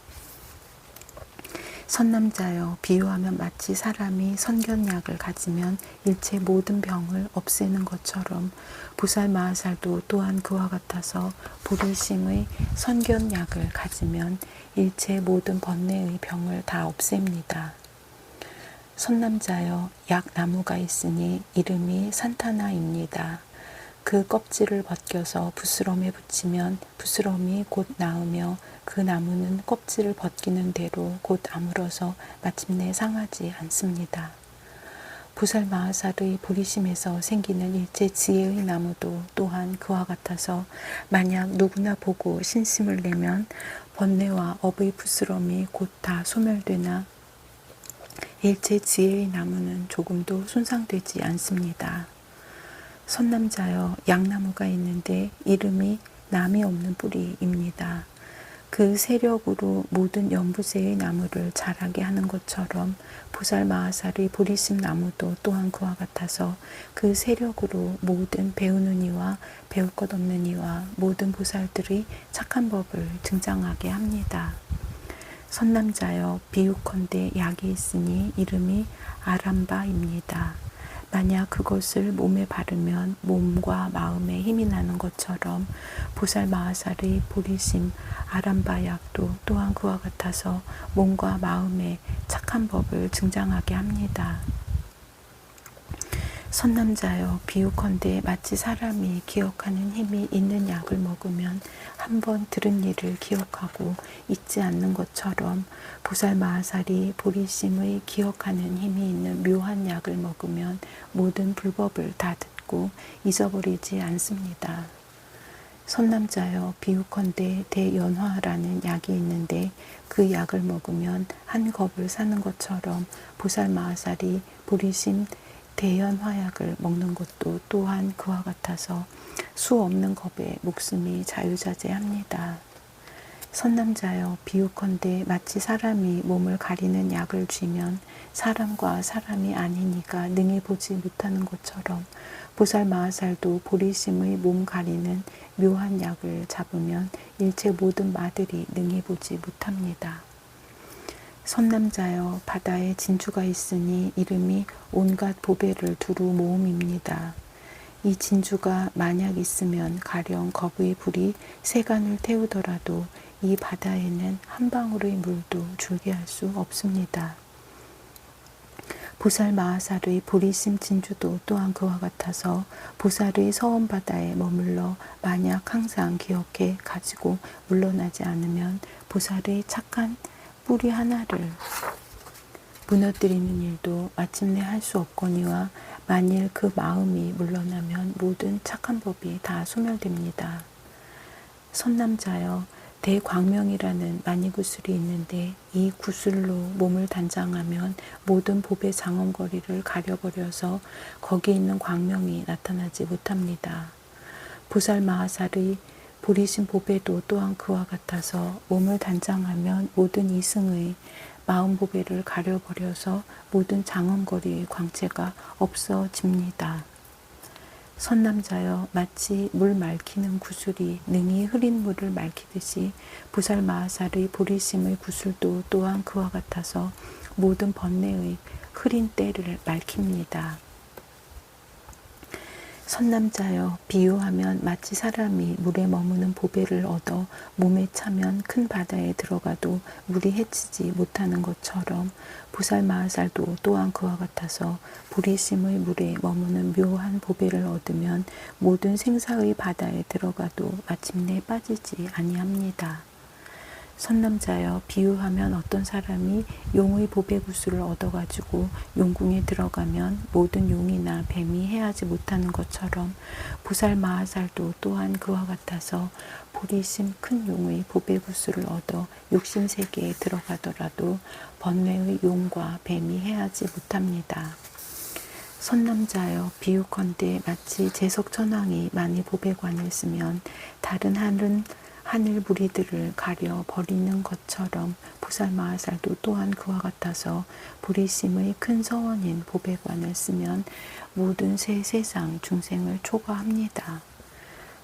선남자여, 비유하면 마치 사람이 선견약을 가지면 일체 모든 병을 없애는 것처럼 보살 마하살도 또한 그와 같아서 보리심의 선견약을 가지면 일체 모든 번뇌의 병을 다 없앱니다. 선남자여, 약나무가 있으니 이름이 산타나입니다. 그 껍질을 벗겨서 부스럼에 붙이면 부스럼이 곧 나으며 그 나무는 껍질을 벗기는 대로 곧 아물어서 마침내 상하지 않습니다. 보살 마하살의 보리심에서 생기는 일체 지혜의 나무도 또한 그와 같아서 만약 누구나 보고 신심을 내면 번뇌와 업의 부스럼이 곧 다 소멸되나 일체 지혜의 나무는 조금도 손상되지 않습니다. 선남자여, 약나무가 있는데 이름이 남이 없는 뿌리입니다. 그 세력으로 모든 연부세의 나무를 자라게 하는 것처럼 보살 마하살의 보리심 나무도 또한 그와 같아서 그 세력으로 모든 배우는 이와 배울 것 없는 이와 모든 보살들의 착한 법을 증장하게 합니다. 선남자여, 비유컨대 약이 있으니 이름이 아람바입니다. 만약 그것을 몸에 바르면 몸과 마음에 힘이 나는 것처럼 보살 마하살의 보리심 아람바약도 또한 그와 같아서 몸과 마음에 착한 법을 증장하게 합니다. 선남자여, 비유컨대 마치 사람이 기억하는 힘이 있는 약을 먹으면 한번 들은 일을 기억하고 잊지 않는 것처럼 보살 마하살이 보리심의 기억하는 힘이 있는 묘한 약을 먹으면 모든 불법을 다 듣고 잊어버리지 않습니다. 선남자여 비유컨대 대연화라는 약이 있는데 그 약을 먹으면 한 겁을 사는 것처럼 보살마하살이 보리심 대연화약을 먹는 것도 또한 그와 같아서 수 없는 겁에 목숨이 자유자재합니다. 선남자여 비유컨대 마치 사람이 몸을 가리는 약을 쥐면 사람과 사람이 아닌 이가 능히 보지 못하는 것처럼 보살마하살도 보리심의 몸 가리는 묘한 약을 잡으면 일체 모든 마들이 능히 보지 못합니다. 선남자여 바다에 진주가 있으니 이름이 온갖 보배를 두루 모음입니다. 이 진주가 만약 있으면 가령 겁의 불이 세간을 태우더라도 이 바다에는 한 방울의 물도 줄게 할 수 없습니다. 보살마하살의 보리심 진주도 또한 그와 같아서 보살의 서원바다에 머물러 만약 항상 기억해 가지고 물러나지 않으면 보살의 착한 뿌리 하나를 무너뜨리는 일도 마침내 할 수 없거니와 만일 그 마음이 물러나면 모든 착한 법이 다 소멸됩니다. 선남자여 대광명이라는 마니구슬이 있는데 이 구슬로 몸을 단장하면 모든 법의 장엄거리를 가려버려서 거기 있는 광명이 나타나지 못합니다. 보살마하살의 보리심 보배도 또한 그와 같아서 몸을 단장하면 모든 이승의 마음 보배를 가려버려서 모든 장엄거리의 광채가 없어집니다. 선남자여 마치 물 맑히는 구슬이 능히 흐린 물을 맑히듯이 보살마하살의 보리심의 구슬도 또한 그와 같아서 모든 번뇌의 흐린 때를 맑힙니다. 선남자여 비유하면 마치 사람이 물에 머무는 보배를 얻어 몸에 차면 큰 바다에 들어가도 물이 헤치지 못하는 것처럼 보살마하살도 또한 그와 같아서 보리심의 물에 머무는 묘한 보배를 얻으면 모든 생사의 바다에 들어가도 마침내 빠지지 아니합니다. 선남자여 비유하면 어떤 사람이 용의 보배구슬을 얻어가지고 용궁에 들어가면 모든 용이나 뱀이 해하지 못하는 것처럼 보살마하살도 또한 그와 같아서 보리심 큰 용의 보배구슬을 얻어 육신세계에 들어가더라도 번뇌의 용과 뱀이 해하지 못합니다. 선남자여 비유컨대 마치 제석천왕이 많이 보배관을 쓰면 다른 하늘 무리들을 가려 버리는 것처럼 보살마하살도 또한 그와 같아서 보리심의 큰 서원인 보배관을 쓰면 모든 새 세상 중생을 초과합니다.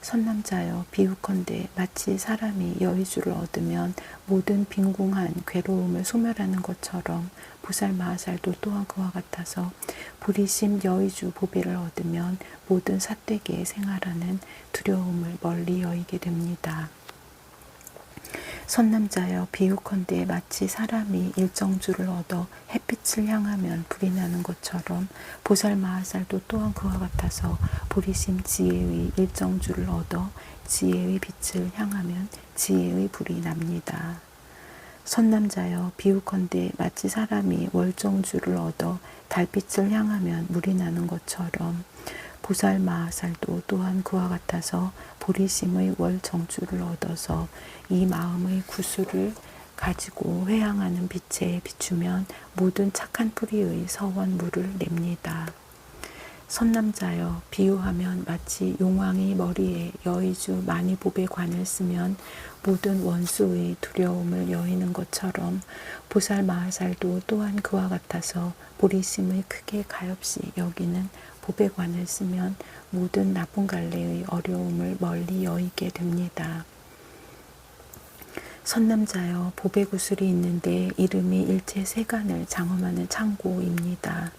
선남자여 비유컨대 마치 사람이 여의주를 얻으면 모든 빈궁한 괴로움을 소멸하는 것처럼 보살마하살도 또한 그와 같아서 보리심 여의주 보배를 얻으면 모든 사되게 생활하는 두려움을 멀리 여의게 됩니다. 선남자여 비유컨대 마치 사람이 일정주를 얻어 햇빛을 향하면 불이 나는 것처럼 보살마하살도 또한 그와 같아서 보리심 지혜의 일정주를 얻어 지혜의 빛을 향하면 지혜의 불이 납니다. 선남자여 비유컨대 마치 사람이 월정주를 얻어 달빛을 향하면 물이 나는 것처럼 보살마하살도 또한 그와 같아서 보리심의 월정주를 얻어서 이 마음의 구슬을 가지고 회항하는 빛에 비추면 모든 착한 뿌리의 서원물을 냅니다. 선남자여 비유하면 마치 용왕이 머리에 여의주 마니보배 관을 쓰면 모든 원수의 두려움을 여의는 것처럼 보살마하살도 또한 그와 같아서 보리심의 크게 가엾이 여기는 보배관을 쓰면 모든 나쁜 갈래의 어려움을 멀리 여의게 됩니다. 선남자여 보배구슬이 있는데 이름이 일체 세간을 장엄하는 창고입니다.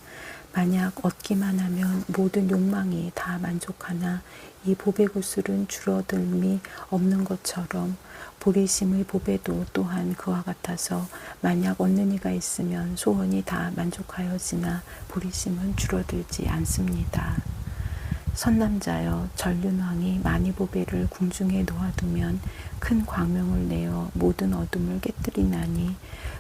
만약 얻기만 하면 모든 욕망이 다 만족하나 이 보배구슬은 줄어들미 없는 것처럼 보리심의 보배도 또한 그와 같아서 만약 얻는 이가 있으면 소원이 다 만족하여지나 보리심은 줄어들지 않습니다. 선남자여 전륜왕이 마니보배를 궁중에 놓아두면 큰 광명을 내어 모든 어둠을 깨뜨리나니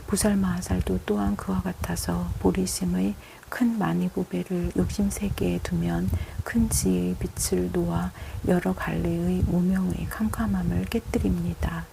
부살마하살도 또한 그와 같아서 보리심의 큰 마니보배를 욕심세계에 두면 큰 지혜의 빛을 놓아 여러 갈래의 무명의 캄캄함을 깨뜨립니다.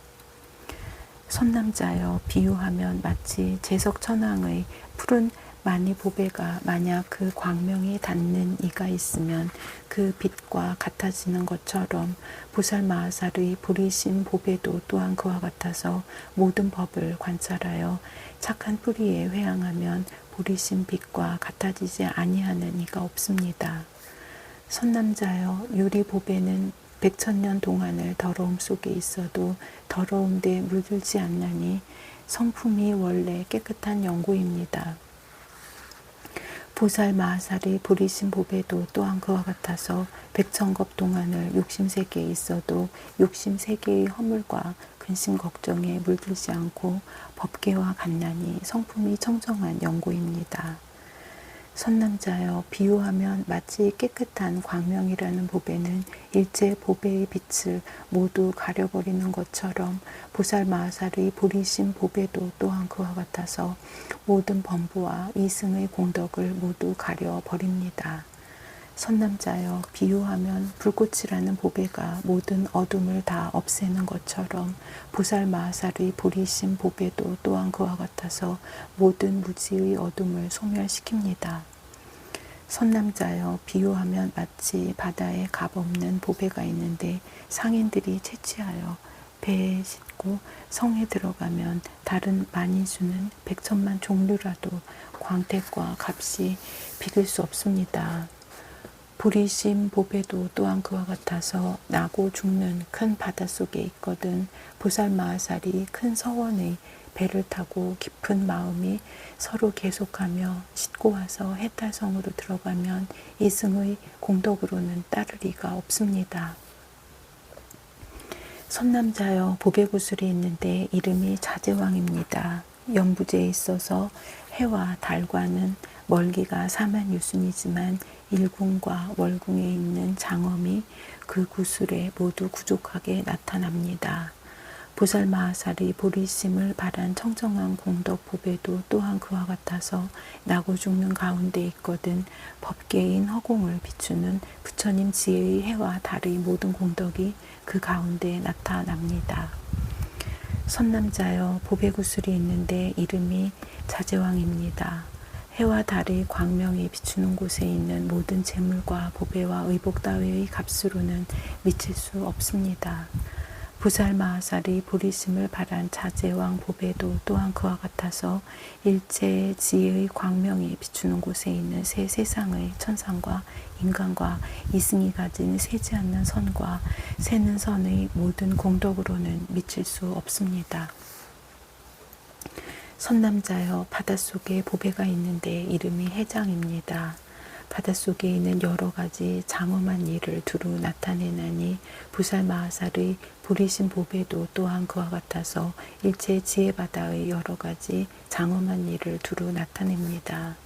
선남자여 비유하면 마치 제석천왕의 푸른 마니보배가 만약 그 광명이 닿는 이가 있으면 그 빛과 같아지는 것처럼 부살마하살의 보리신 보배도 또한 그와 같아서 모든 법을 관찰하여 착한 뿌리에 회항하면 보리신 빛과 같아지지 아니하는 이가 없습니다. 선남자여 유리보배는 백천년 동안을 더러움 속에 있어도 더러움에 물들지 않나니 성품이 원래 깨끗한 영구입니다. 부살마하살의 보리신 보배도 또한 그와 같아서 백천겁 동안을 욕심세계에 있어도 욕심세계의 허물과 근심 걱정에 물들지 않고 법계와 같나니 성품이 청정한 영구입니다. 선남자여 비유하면 마치 깨끗한 광명이라는 보배는 일체 보배의 빛을 모두 가려버리는 것처럼 보살마하살의 보리신 보배도 또한 그와 같아서 모든 범부와 이승의 공덕을 모두 가려버립니다. 선남자여 비유하면 불꽃이라는 보배가 모든 어둠을 다 없애는 것처럼 보살마하살의 보리신 보배도 또한 그와 같아서 모든 무지의 어둠을 소멸시킵니다. 선남자여 비유하면 마치 바다에 값없는 보배가 있는데 상인들이 채취하여 배에 싣고 성에 들어가면 다른 만인수는 백천만 종류라도 광택과 값이 비길 수 없습니다. 보리신 보배도 또한 그와 같아서 나고 죽는 큰 바닷속에 있거든 보살마하살이 큰 서원의 배를 타고 깊은 마음이 서로 계속하며 싣고 와서 해탈성으로 들어가면 이승의 공덕으로는 따를 이가 없습니다. 선남자여 보배구슬이 있는데 이름이 자제왕입니다. 연부제에 있어서 해와 달과는 멀기가 4만 유순이지만 일궁과 월궁에 있는 장엄이 그 구슬에 모두 구족하게 나타납니다. 보살마하살이 보리심을 바란 청정한 공덕 보배도 또한 그와 같아서 나고 죽는 가운데 있거든 법계인 허공을 비추는 부처님 지혜의 해와 달의 모든 공덕이 그 가운데 나타납니다. 선남자여 보배구슬이 있는데 이름이 자제왕입니다. 해와 달의 광명이 비추는 곳에 있는 모든 재물과 보배와 의복 따위의 값으로는 미칠 수 없습니다. 부살마하살이 보리심을 바란 자제왕 보배도 또한 그와 같아서 일체의 지혜의 광명이 비추는 곳에 있는 새 세상의 천상과 인간과 이승이 가진 세지 않는 선과 세는 선의 모든 공덕으로는 미칠 수 없습니다. 선남자여 바닷속에 보배가 있는데 이름이 해장입니다. 바닷속에 있는 여러 가지 장엄한 일을 두루 나타내나니 부살마하살의 보리신 보배도 또한 그와 같아서 일체 지혜바다의 여러 가지 장엄한 일을 두루 나타냅니다.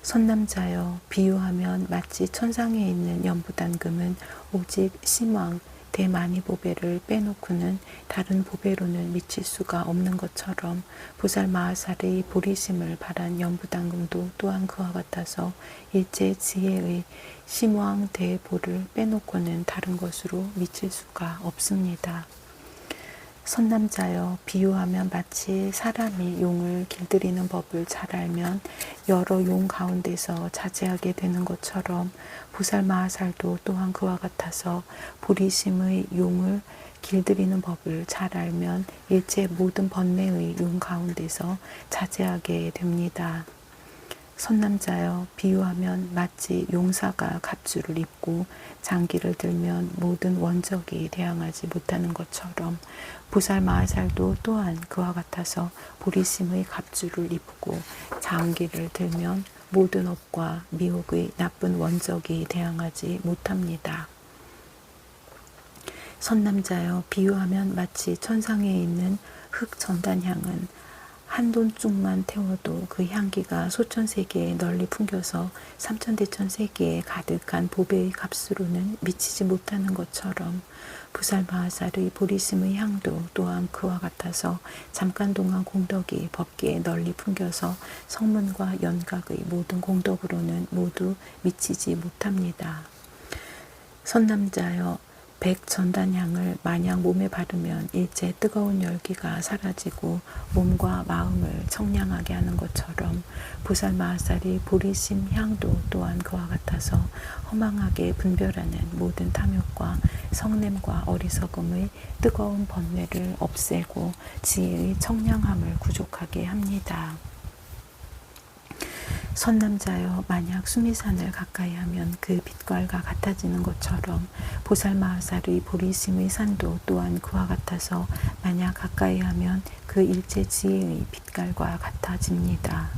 선남자여 비유하면 마치 천상에 있는 연부단금은 오직 심왕 대마니보배를 빼놓고는 다른 보배로는 미칠 수가 없는 것처럼 보살마하살의 보리심을 바란 연부당금도 또한 그와 같아서 일체 지혜의 심왕 대보를 빼놓고는 다른 것으로 미칠 수가 없습니다. 선남자여 비유하면 마치 사람이 용을 길들이는 법을 잘 알면 여러 용 가운데서 자제하게 되는 것처럼 보살마하살도 또한 그와 같아서 보리심의 용을 길들이는 법을 잘 알면 일체 모든 번뇌의 용 가운데서 자제하게 됩니다. 선남자여 비유하면 마치 용사가 갑주를 입고 장기를 들면 모든 원적이 대항하지 못하는 것처럼 부살마하살도 또한 그와 같아서 보리심의 갑주를 입고 장기를 들면 모든 업과 미혹의 나쁜 원적이 대항하지 못합니다. 선남자여 비유하면 마치 천상에 있는 흑전단향은 한 돈쪽만 태워도 그 향기가 소천세계에 널리 풍겨서 삼천대천세계에 가득한 보배의 값으로는 미치지 못하는 것처럼 부살마하살의 보리심의 향도 또한 그와 같아서 잠깐 동안 공덕이 법계에 널리 풍겨서 성문과 연각의 모든 공덕으로는 모두 미치지 못합니다. 선남자여, 백전단향을 마냥 몸에 바르면 일제 뜨거운 열기가 사라지고 몸과 마음을 청량하게 하는 것처럼 부살마하살이 보리심 향도 또한 그와 같아서 허망하게 분별하는 모든 탐욕과 성냄과 어리석음의 뜨거운 번뇌를 없애고 지혜의 청량함을 구족하게 합니다. 선남자여, 만약 수미산을 가까이 하면 그 빛깔과 같아지는 것처럼 보살마하살의 보리심의 산도 또한 그와 같아서 만약 가까이 하면 그 일체 지혜의 빛깔과 같아집니다.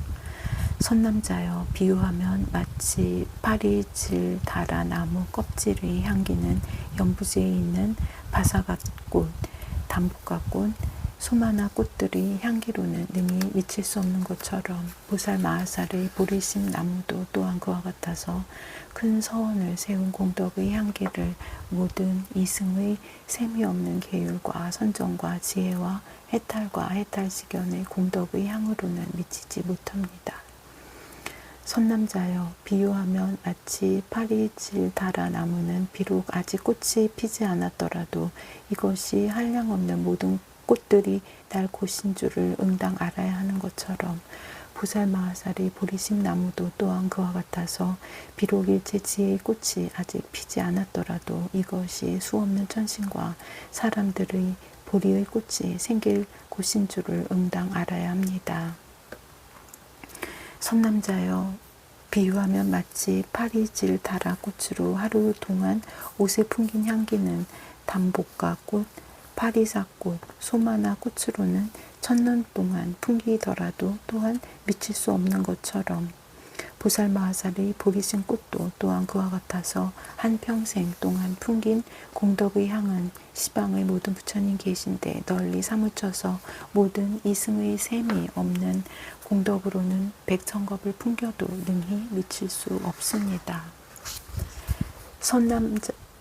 선남자여, 비유하면 마치 파리질 달아 나무 껍질의 향기는 연부지에 있는 바사갓꽃, 담복갓꽃, 수많은 꽃들이 향기로는 능히 미칠 수 없는 것처럼 보살마하살의 보리심 나무도 또한 그와 같아서 큰 서원을 세운 공덕의 향기를 모든 이승의 셈이 없는 계율과 선정과 지혜와 해탈과 해탈시견의 공덕의 향으로는 미치지 못합니다. 선남자여, 비유하면 마치 파리질 달아 나무는 비록 아직 꽃이 피지 않았더라도 이것이 한량없는 모든 꽃들이 날 곳인 줄을 응당 알아야 하는 것처럼 보살마하살의 보리심 나무도 또한 그와 같아서 비록 일체 지혜의 꽃이 아직 피지 않았더라도 이것이 수없는 천신과 사람들의 보리의 꽃이 생길 곳인 줄을 응당 알아야 합니다. 선남자여, 비유하면 마치 파리질 달아 꽃으로 하루 동안 옷에 풍긴 향기는 담복과 꽃, 파리사꽃, 소마나 꽃으로는 천년 동안 풍기더라도 또한 미칠 수 없는 것처럼 보살마하살의 보리심 꽃도 또한 그와 같아서 한평생 동안 풍긴 공덕의 향은 시방의 모든 부처님 계신데 널리 사무쳐서 모든 이승의 셈이 없는 공덕으로는 백천겁을 풍겨도 능히 미칠 수 없습니다.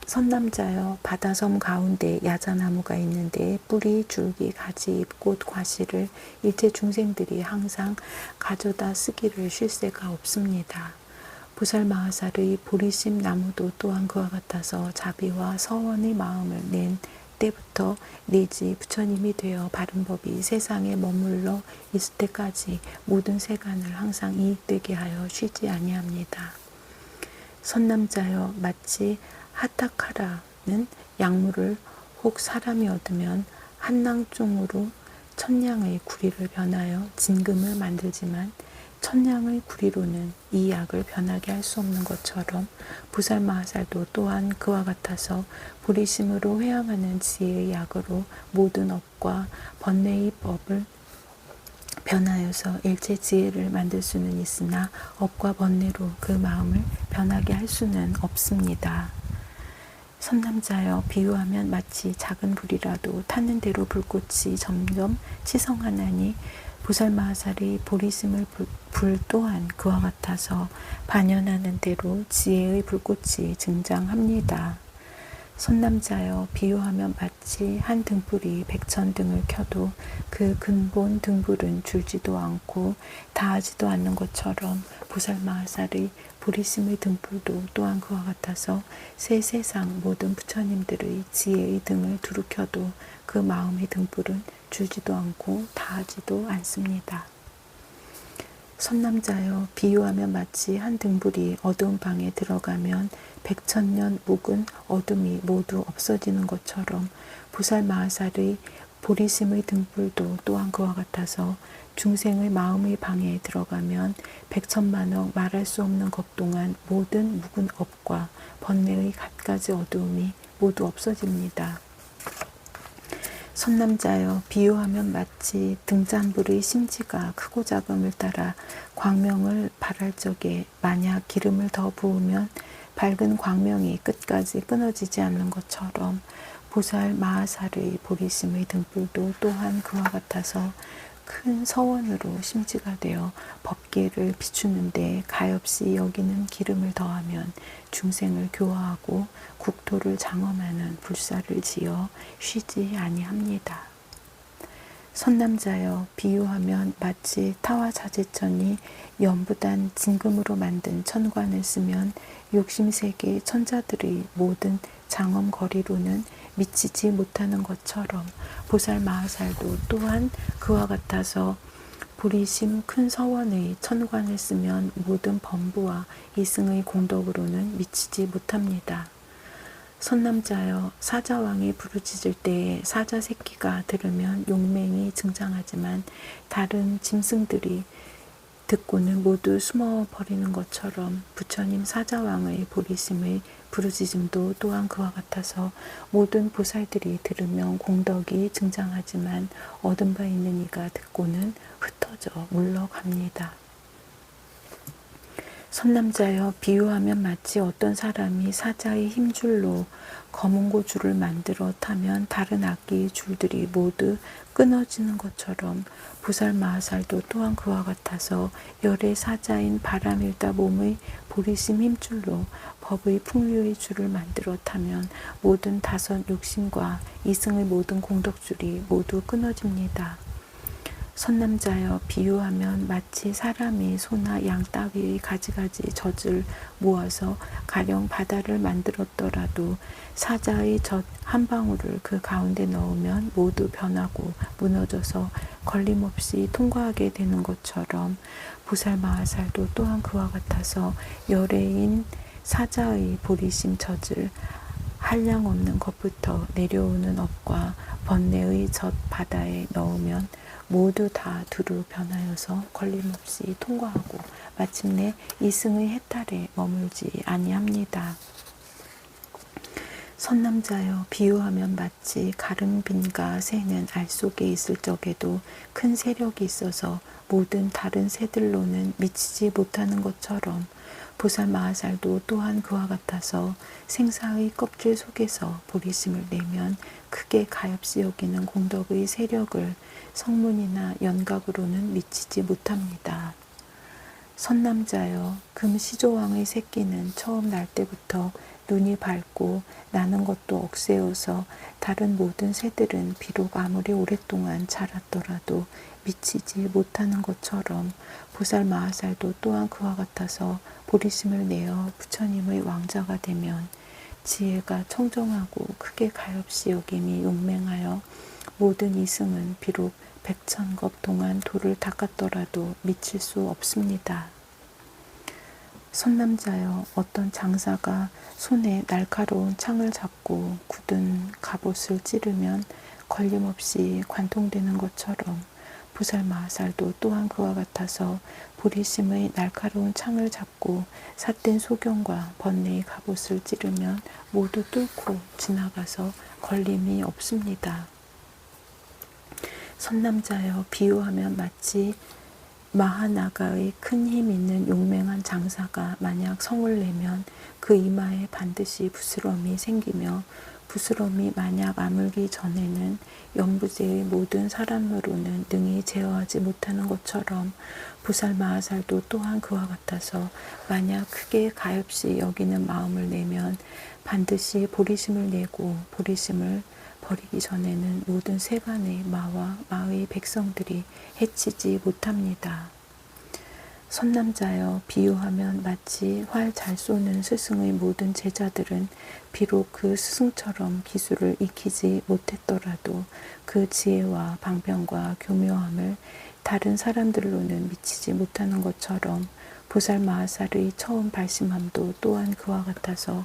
선남자여, 바다섬 가운데 야자나무가 있는데 뿌리, 줄기, 가지, 잎, 꽃, 과실을 일체 중생들이 항상 가져다 쓰기를 쉴 새가 없습니다. 보살마하살의 보리심 나무도 또한 그와 같아서 자비와 서원의 마음을 낸 때부터 내지 부처님이 되어 바른 법이 세상에 머물러 있을 때까지 모든 세간을 항상 이익되게 하여 쉬지 아니합니다. 선남자여, 마치 하타카라는 약물을 혹 사람이 얻으면 한낭종으로 천냥의 구리를 변하여 진금을 만들지만 천냥의 구리로는 이 약을 변하게 할 수 없는 것처럼 부살마하살도 또한 그와 같아서 보리심으로 회양하는 지혜의 약으로 모든 업과 번뇌의 법을 변하여서 일체 지혜를 만들 수는 있으나 업과 번뇌로 그 마음을 변하게 할 수는 없습니다. 선남자여, 비유하면 마치 작은 불이라도 타는 대로 불꽃이 점점 치성하나니 보살마하살의 보리심의 불 또한 그와 같아서 반연하는 대로 지혜의 불꽃이 증장합니다. 선남자여, 비유하면 마치 한 등불이 백천등을 켜도 그 근본 등불은 줄지도 않고 다하지도 않는 것처럼 보살마하살의 보리심의 등불도 또한 그와 같아서 새 세상 모든 부처님들의 지혜의 등을 두루 켜도 그 마음의 등불은 줄지도 않고 다하지도 않습니다. 선남자여, 비유하면 마치 한 등불이 어두운 방에 들어가면 백천년 묵은 어둠이 모두 없어지는 것처럼 보살마하살의 보리심의 등불도 또한 그와 같아서 중생의 마음의 방에 들어가면 백천만억 말할 수 없는 것 동안 모든 묵은 업과 번뇌의 갖가지 어두움이 모두 없어집니다. 선남자여, 비유하면 마치 등잔불의 심지가 크고 작음을 따라 광명을 발할 적에 만약 기름을 더 부으면 밝은 광명이 끝까지 끊어지지 않는 것처럼 보살마하살의 보리심의 등불도 또한 그와 같아서 큰 서원으로 심지가 되어 법계를 비추는데 가엾이 여기는 기름을 더하면 중생을 교화하고 국토를 장엄하는 불사를 지어 쉬지 아니합니다. 선남자여 비유하면 마치 타화자재천이 연부단 진금으로 만든 천관을 쓰면 욕심세계 천자들의 모든 장엄거리로는 미치지 못하는 것처럼 보살마하살도 또한 그와 같아서 보리심 큰 서원의 천관을 쓰면 모든 범부와 이승의 공덕으로는 미치지 못합니다. 선남자여 사자왕이 부르짖을 때에 사자 새끼가 들으면 용맹이 증장하지만 다른 짐승들이 듣고는 모두 숨어버리는 것처럼 부처님 사자왕의 보리심의 부르짖음도 또한 그와 같아서 모든 보살들이 들으면 공덕이 증장하지만 얻은 바 있는 이가 듣고는 흩어져 물러갑니다. 선남자여 비유하면 마치 어떤 사람이 사자의 힘줄로 검은고 줄을 만들어 타면 다른 악기의 줄들이 모두 끊어지는 것처럼 보살마하살도 또한 그와 같아서 열의 사자인 바람일다 몸의 보리심 힘줄로 법의 풍류의 줄을 만들어 타면 모든 다섯 욕심과 이승의 모든 공덕줄이 모두 끊어집니다. 선남자여 비유하면 마치 사람이 소나 양 따위의 가지가지 젖을 모아서 가령 바다를 만들었더라도 사자의 젖 한 방울을 그 가운데 넣으면 모두 변하고 무너져서 걸림없이 통과하게 되는 것처럼 보살마하살도 또한 그와 같아서 열애인 사자의 보리심 젖을 한량없는 것부터 내려오는 업과 번뇌의 젖 바다에 넣으면 모두 다 두루 변하여서 걸림없이 통과하고 마침내 이승의 해탈에 머물지 아니합니다. 선남자여 비유하면 마치 가름빈과 새는 알 속에 있을 적에도 큰 세력이 있어서 모든 다른 새들로는 미치지 못하는 것처럼 보살마하살도 또한 그와 같아서 생사의 껍질 속에서 보리심을 내면 크게 가엾이 여기는 공덕의 세력을 성문이나 연각으로는 미치지 못합니다. 선남자여 금시조왕의 새끼는 처음 날 때부터 눈이 밝고 나는 것도 억세어서 다른 모든 새들은 비록 아무리 오랫동안 자랐더라도 미치지 못하는 것처럼 보살마하살도 또한 그와 같아서 보리심을 내어 부처님의 왕자가 되면 지혜가 청정하고 크게 가엾이 여김이 용맹하여 모든 이승은 비록 백천겁 동안 돌을 닦았더라도 미칠 수 없습니다. 선남자여 어떤 장사가 손에 날카로운 창을 잡고 굳은 갑옷을 찌르면 걸림없이 관통되는 것처럼 보살마하살도 또한 그와 같아서 보리심의 날카로운 창을 잡고 삿된 소경과 번뇌의 갑옷을 찌르면 모두 뚫고 지나가서 걸림이 없습니다. 선남자여 비유하면 마치 마하나가의 큰 힘 있는 용맹한 장사가 만약 성을 내면 그 이마에 반드시 부스럼이 생기며 부스럼이 만약 아물기 전에는 연부제의 모든 사람으로는 능히 제어하지 못하는 것처럼 보살마하살도 또한 그와 같아서 만약 크게 가엾이 여기는 마음을 내면 반드시 보리심을 내고 보리심을 버리기 전에는 모든 세간의 마와 마의 백성들이 해치지 못합니다. 선남자여 비유하면 마치 활 잘 쏘는 스승의 모든 제자들은 비록 그 스승처럼 기술을 익히지 못했더라도 그 지혜와 방편과 교묘함을 다른 사람들로는 미치지 못하는 것처럼 보살마하살의 처음 발심함도 또한 그와 같아서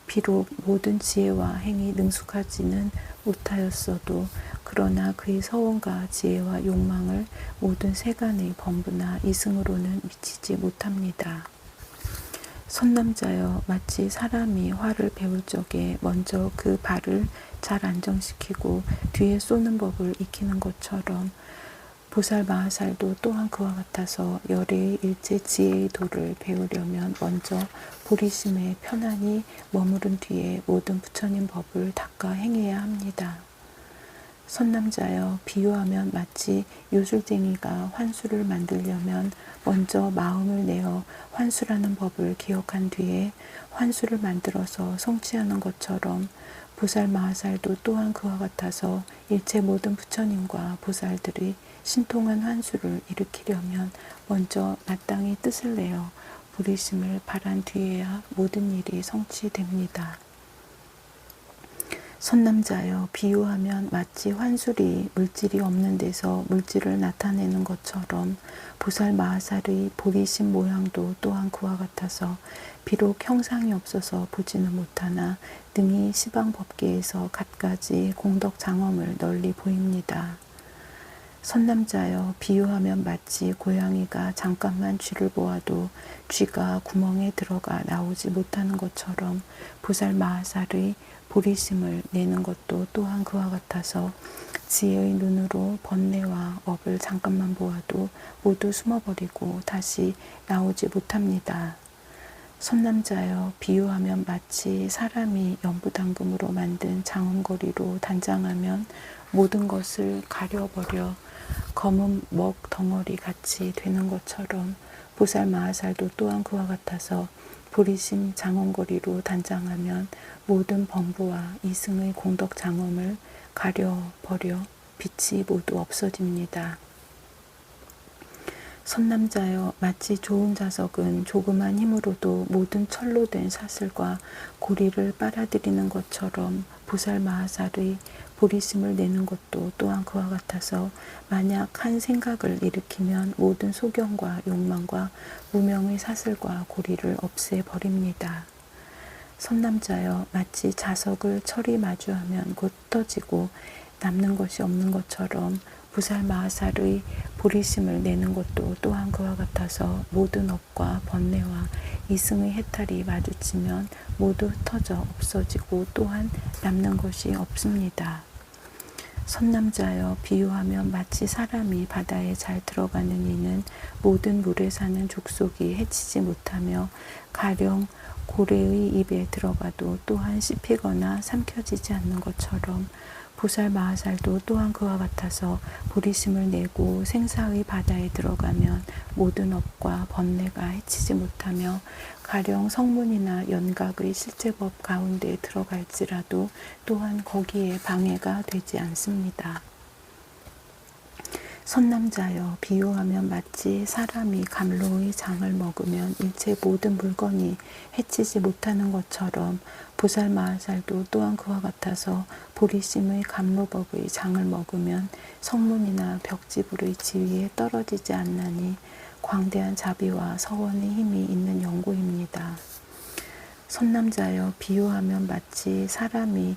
비록 모든 지혜와 행이 능숙하지는 못하였어도 그러나 그의 서원과 지혜와 욕망을 모든 세간의 범부나 이승으로는 미치지 못합니다. 선남자여 마치 사람이 활을 배울 적에 먼저 그 발을 잘 안정시키고 뒤에 쏘는 법을 익히는 것처럼 보살마하살도 또한 그와 같아서 열의 일체 지혜의 도를 배우려면 먼저 보리심에 편안히 머무른 뒤에 모든 부처님 법을 닦아 행해야 합니다. 선남자여 비유하면 마치 요술쟁이가 환수를 만들려면 먼저 마음을 내어 환수라는 법을 기억한 뒤에 환수를 만들어서 성취하는 것처럼 보살 마하살도 또한 그와 같아서 일체 모든 부처님과 보살들이 신통한 환수를 일으키려면 먼저 마땅히 뜻을 내어 부리심을 바란 뒤에야 모든 일이 성취됩니다. 선남자여 비유하면 마치 환술이 물질이 없는 데서 물질을 나타내는 것처럼 보살 마하살의 보리심 모양도 또한 그와 같아서 비록 형상이 없어서 보지는 못하나 능히 시방법계에서 갖가지 공덕 장엄을 널리 보입니다. 선남자여 비유하면 마치 고양이가 잠깐만 쥐를 보아도 쥐가 구멍에 들어가 나오지 못하는 것처럼 보살 마하살의 보리심을 내는 것도 또한 그와 같아서 지혜의 눈으로 번뇌와 업을 잠깐만 보아도 모두 숨어버리고 다시 나오지 못합니다. 선남자여 비유하면 마치 사람이 연부당금으로 만든 장엄거리로 단장하면 모든 것을 가려버려 검은 먹 덩어리 같이 되는 것처럼 보살 마하살도 또한 그와 같아서 보리심 장엄거리로 단장하면 모든 범부와 이승의 공덕 장엄을 가려버려 빛이 모두 없어집니다. 선남자여 마치 좋은 자석은 조그만 힘으로도 모든 철로 된 사슬과 고리를 빨아들이는 것처럼 보살 마하살의 보리심을 내는 것도 또한 그와 같아서 만약 한 생각을 일으키면 모든 소견과 욕망과 무명의 사슬과 고리를 없애버립니다. 선남자여 마치 자석을 철이 마주하면 곧 흩어지고 남는 것이 없는 것처럼 보살 마하살의 보리심을 내는 것도 또한 그와 같아서 모든 업과 번뇌와 이승의 해탈이 마주치면 모두 흩어져 없어지고 또한 남는 것이 없습니다. 선남자여 비유하면 마치 사람이 바다에 잘 들어가는 이는 모든 물에 사는 족속이 해치지 못하며 가령 고래의 입에 들어가도 또한 씹히거나 삼켜지지 않는 것처럼 보살 마하살도 또한 그와 같아서 보리심을 내고 생사의 바다에 들어가면 모든 업과 번뇌가 해치지 못하며 가령 성문이나 연각의 실제법 가운데 들어갈지라도 또한 거기에 방해가 되지 않습니다. 선남자여 비유하면 마치 사람이 감로의 장을 먹으면 일체 모든 물건이 해치지 못하는 것처럼 보살 마하살도 또한 그와 같아서 보리심의 감로법의 장을 먹으면 성문이나 벽지불의 지위에 떨어지지 않나니 광대한 자비와 서원의 힘이 있는 연고입니다. 선남자여 비유하면 마치 사람이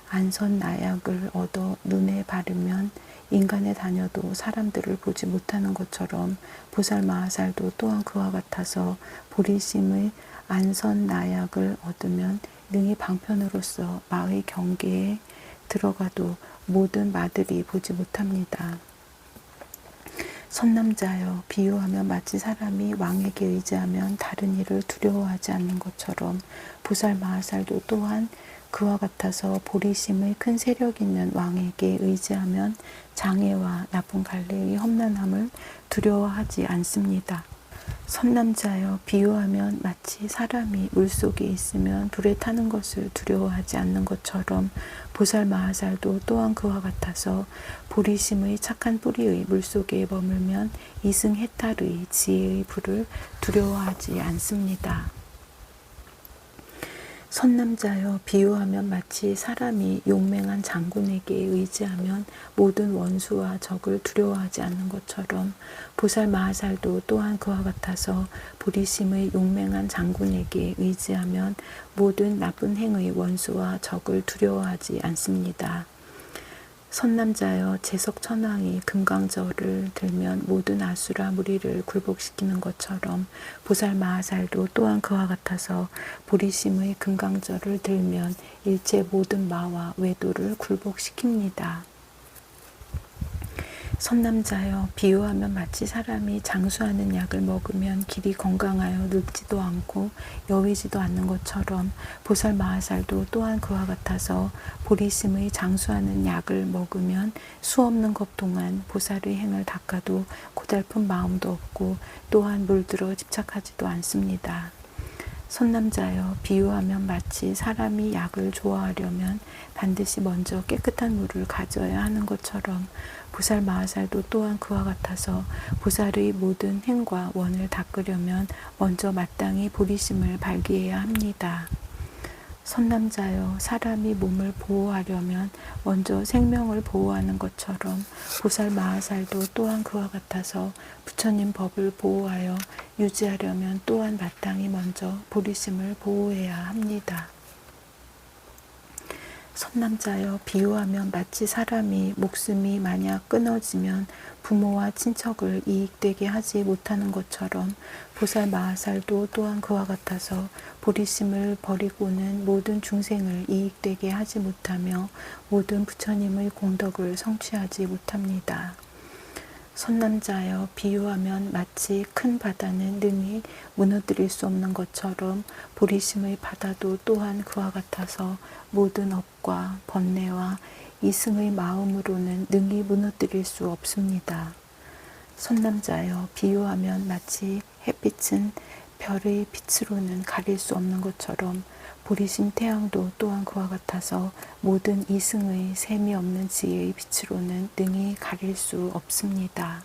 안선 나약을 얻어 눈에 바르면 인간에 다녀도 사람들을 보지 못하는 것처럼 보살 마하살도 또한 그와 같아서 보리심의 안선 나약을 얻으면 능히 방편으로서 마의 경계에 들어가도 모든 마들이 보지 못합니다. 선남자여 비유하면 마치 사람이 왕에게 의지하면 다른 일을 두려워하지 않는 것처럼 보살 마하살도 또한 그와 같아서 보리심의 큰 세력 있는 왕에게 의지하면 장애와 나쁜 관례의 험난함을 두려워하지 않습니다. 선남자여 비유하면 마치 사람이 물속에 있으면 불에 타는 것을 두려워하지 않는 것처럼 보살 마하살도 또한 그와 같아서 보리심의 착한 뿌리의 물속에 머물면 이승 해탈의 지혜의 불을 두려워하지 않습니다. 선남자여 비유하면 마치 사람이 용맹한 장군에게 의지하면 모든 원수와 적을 두려워하지 않는 것처럼 보살 마하살도 또한 그와 같아서 보리심의 용맹한 장군에게 의지하면 모든 나쁜 행의 원수와 적을 두려워하지 않습니다. 선남자여 제석천왕이 금강저를 들면 모든 아수라 무리를 굴복시키는 것처럼 보살 마하살도 또한 그와 같아서 보리심의 금강저를 들면 일체 모든 마와 외도를 굴복시킵니다. 선남자여, 비유하면 마치 사람이 장수하는 약을 먹으면 길이 건강하여 늙지도 않고 여위지도 않는 것처럼 보살 마하살도 또한 그와 같아서 보리심의 장수하는 약을 먹으면 수없는 것 동안 보살의 행을 닦아도 고달픈 마음도 없고 또한 물들어 집착하지도 않습니다. 선남자여, 비유하면 마치 사람이 약을 좋아하려면 반드시 먼저 깨끗한 물을 가져야 하는 것처럼 보살 마하살도 또한 그와 같아서 보살의 모든 행과 원을 닦으려면 먼저 마땅히 보리심을 발기해야 합니다. 선남자여, 사람이 몸을 보호하려면 먼저 생명을 보호하는 것처럼 보살 마하살도 또한 그와 같아서 부처님 법을 보호하여 유지하려면 또한 마땅히 먼저 보리심을 보호해야 합니다. 선남자여, 비유하면 마치 사람이 목숨이 만약 끊어지면 부모와 친척을 이익되게 하지 못하는 것처럼 보살 마하살도 또한 그와 같아서 보리심을 버리고는 모든 중생을 이익되게 하지 못하며 모든 부처님의 공덕을 성취하지 못합니다. 선남자여, 비유하면 마치 큰 바다는 능히 무너뜨릴 수 없는 것처럼 보리심의 바다도 또한 그와 같아서 모든 업과 번뇌와 이승의 마음으로는 능히 무너뜨릴 수 없습니다. 선남자여, 비유하면 마치 햇빛은 별의 빛으로는 가릴 수 없는 것처럼 보리심 태양도 또한 그와 같아서 모든 이승의 셈이 없는 지혜의 빛으로는 능히 가릴 수 없습니다.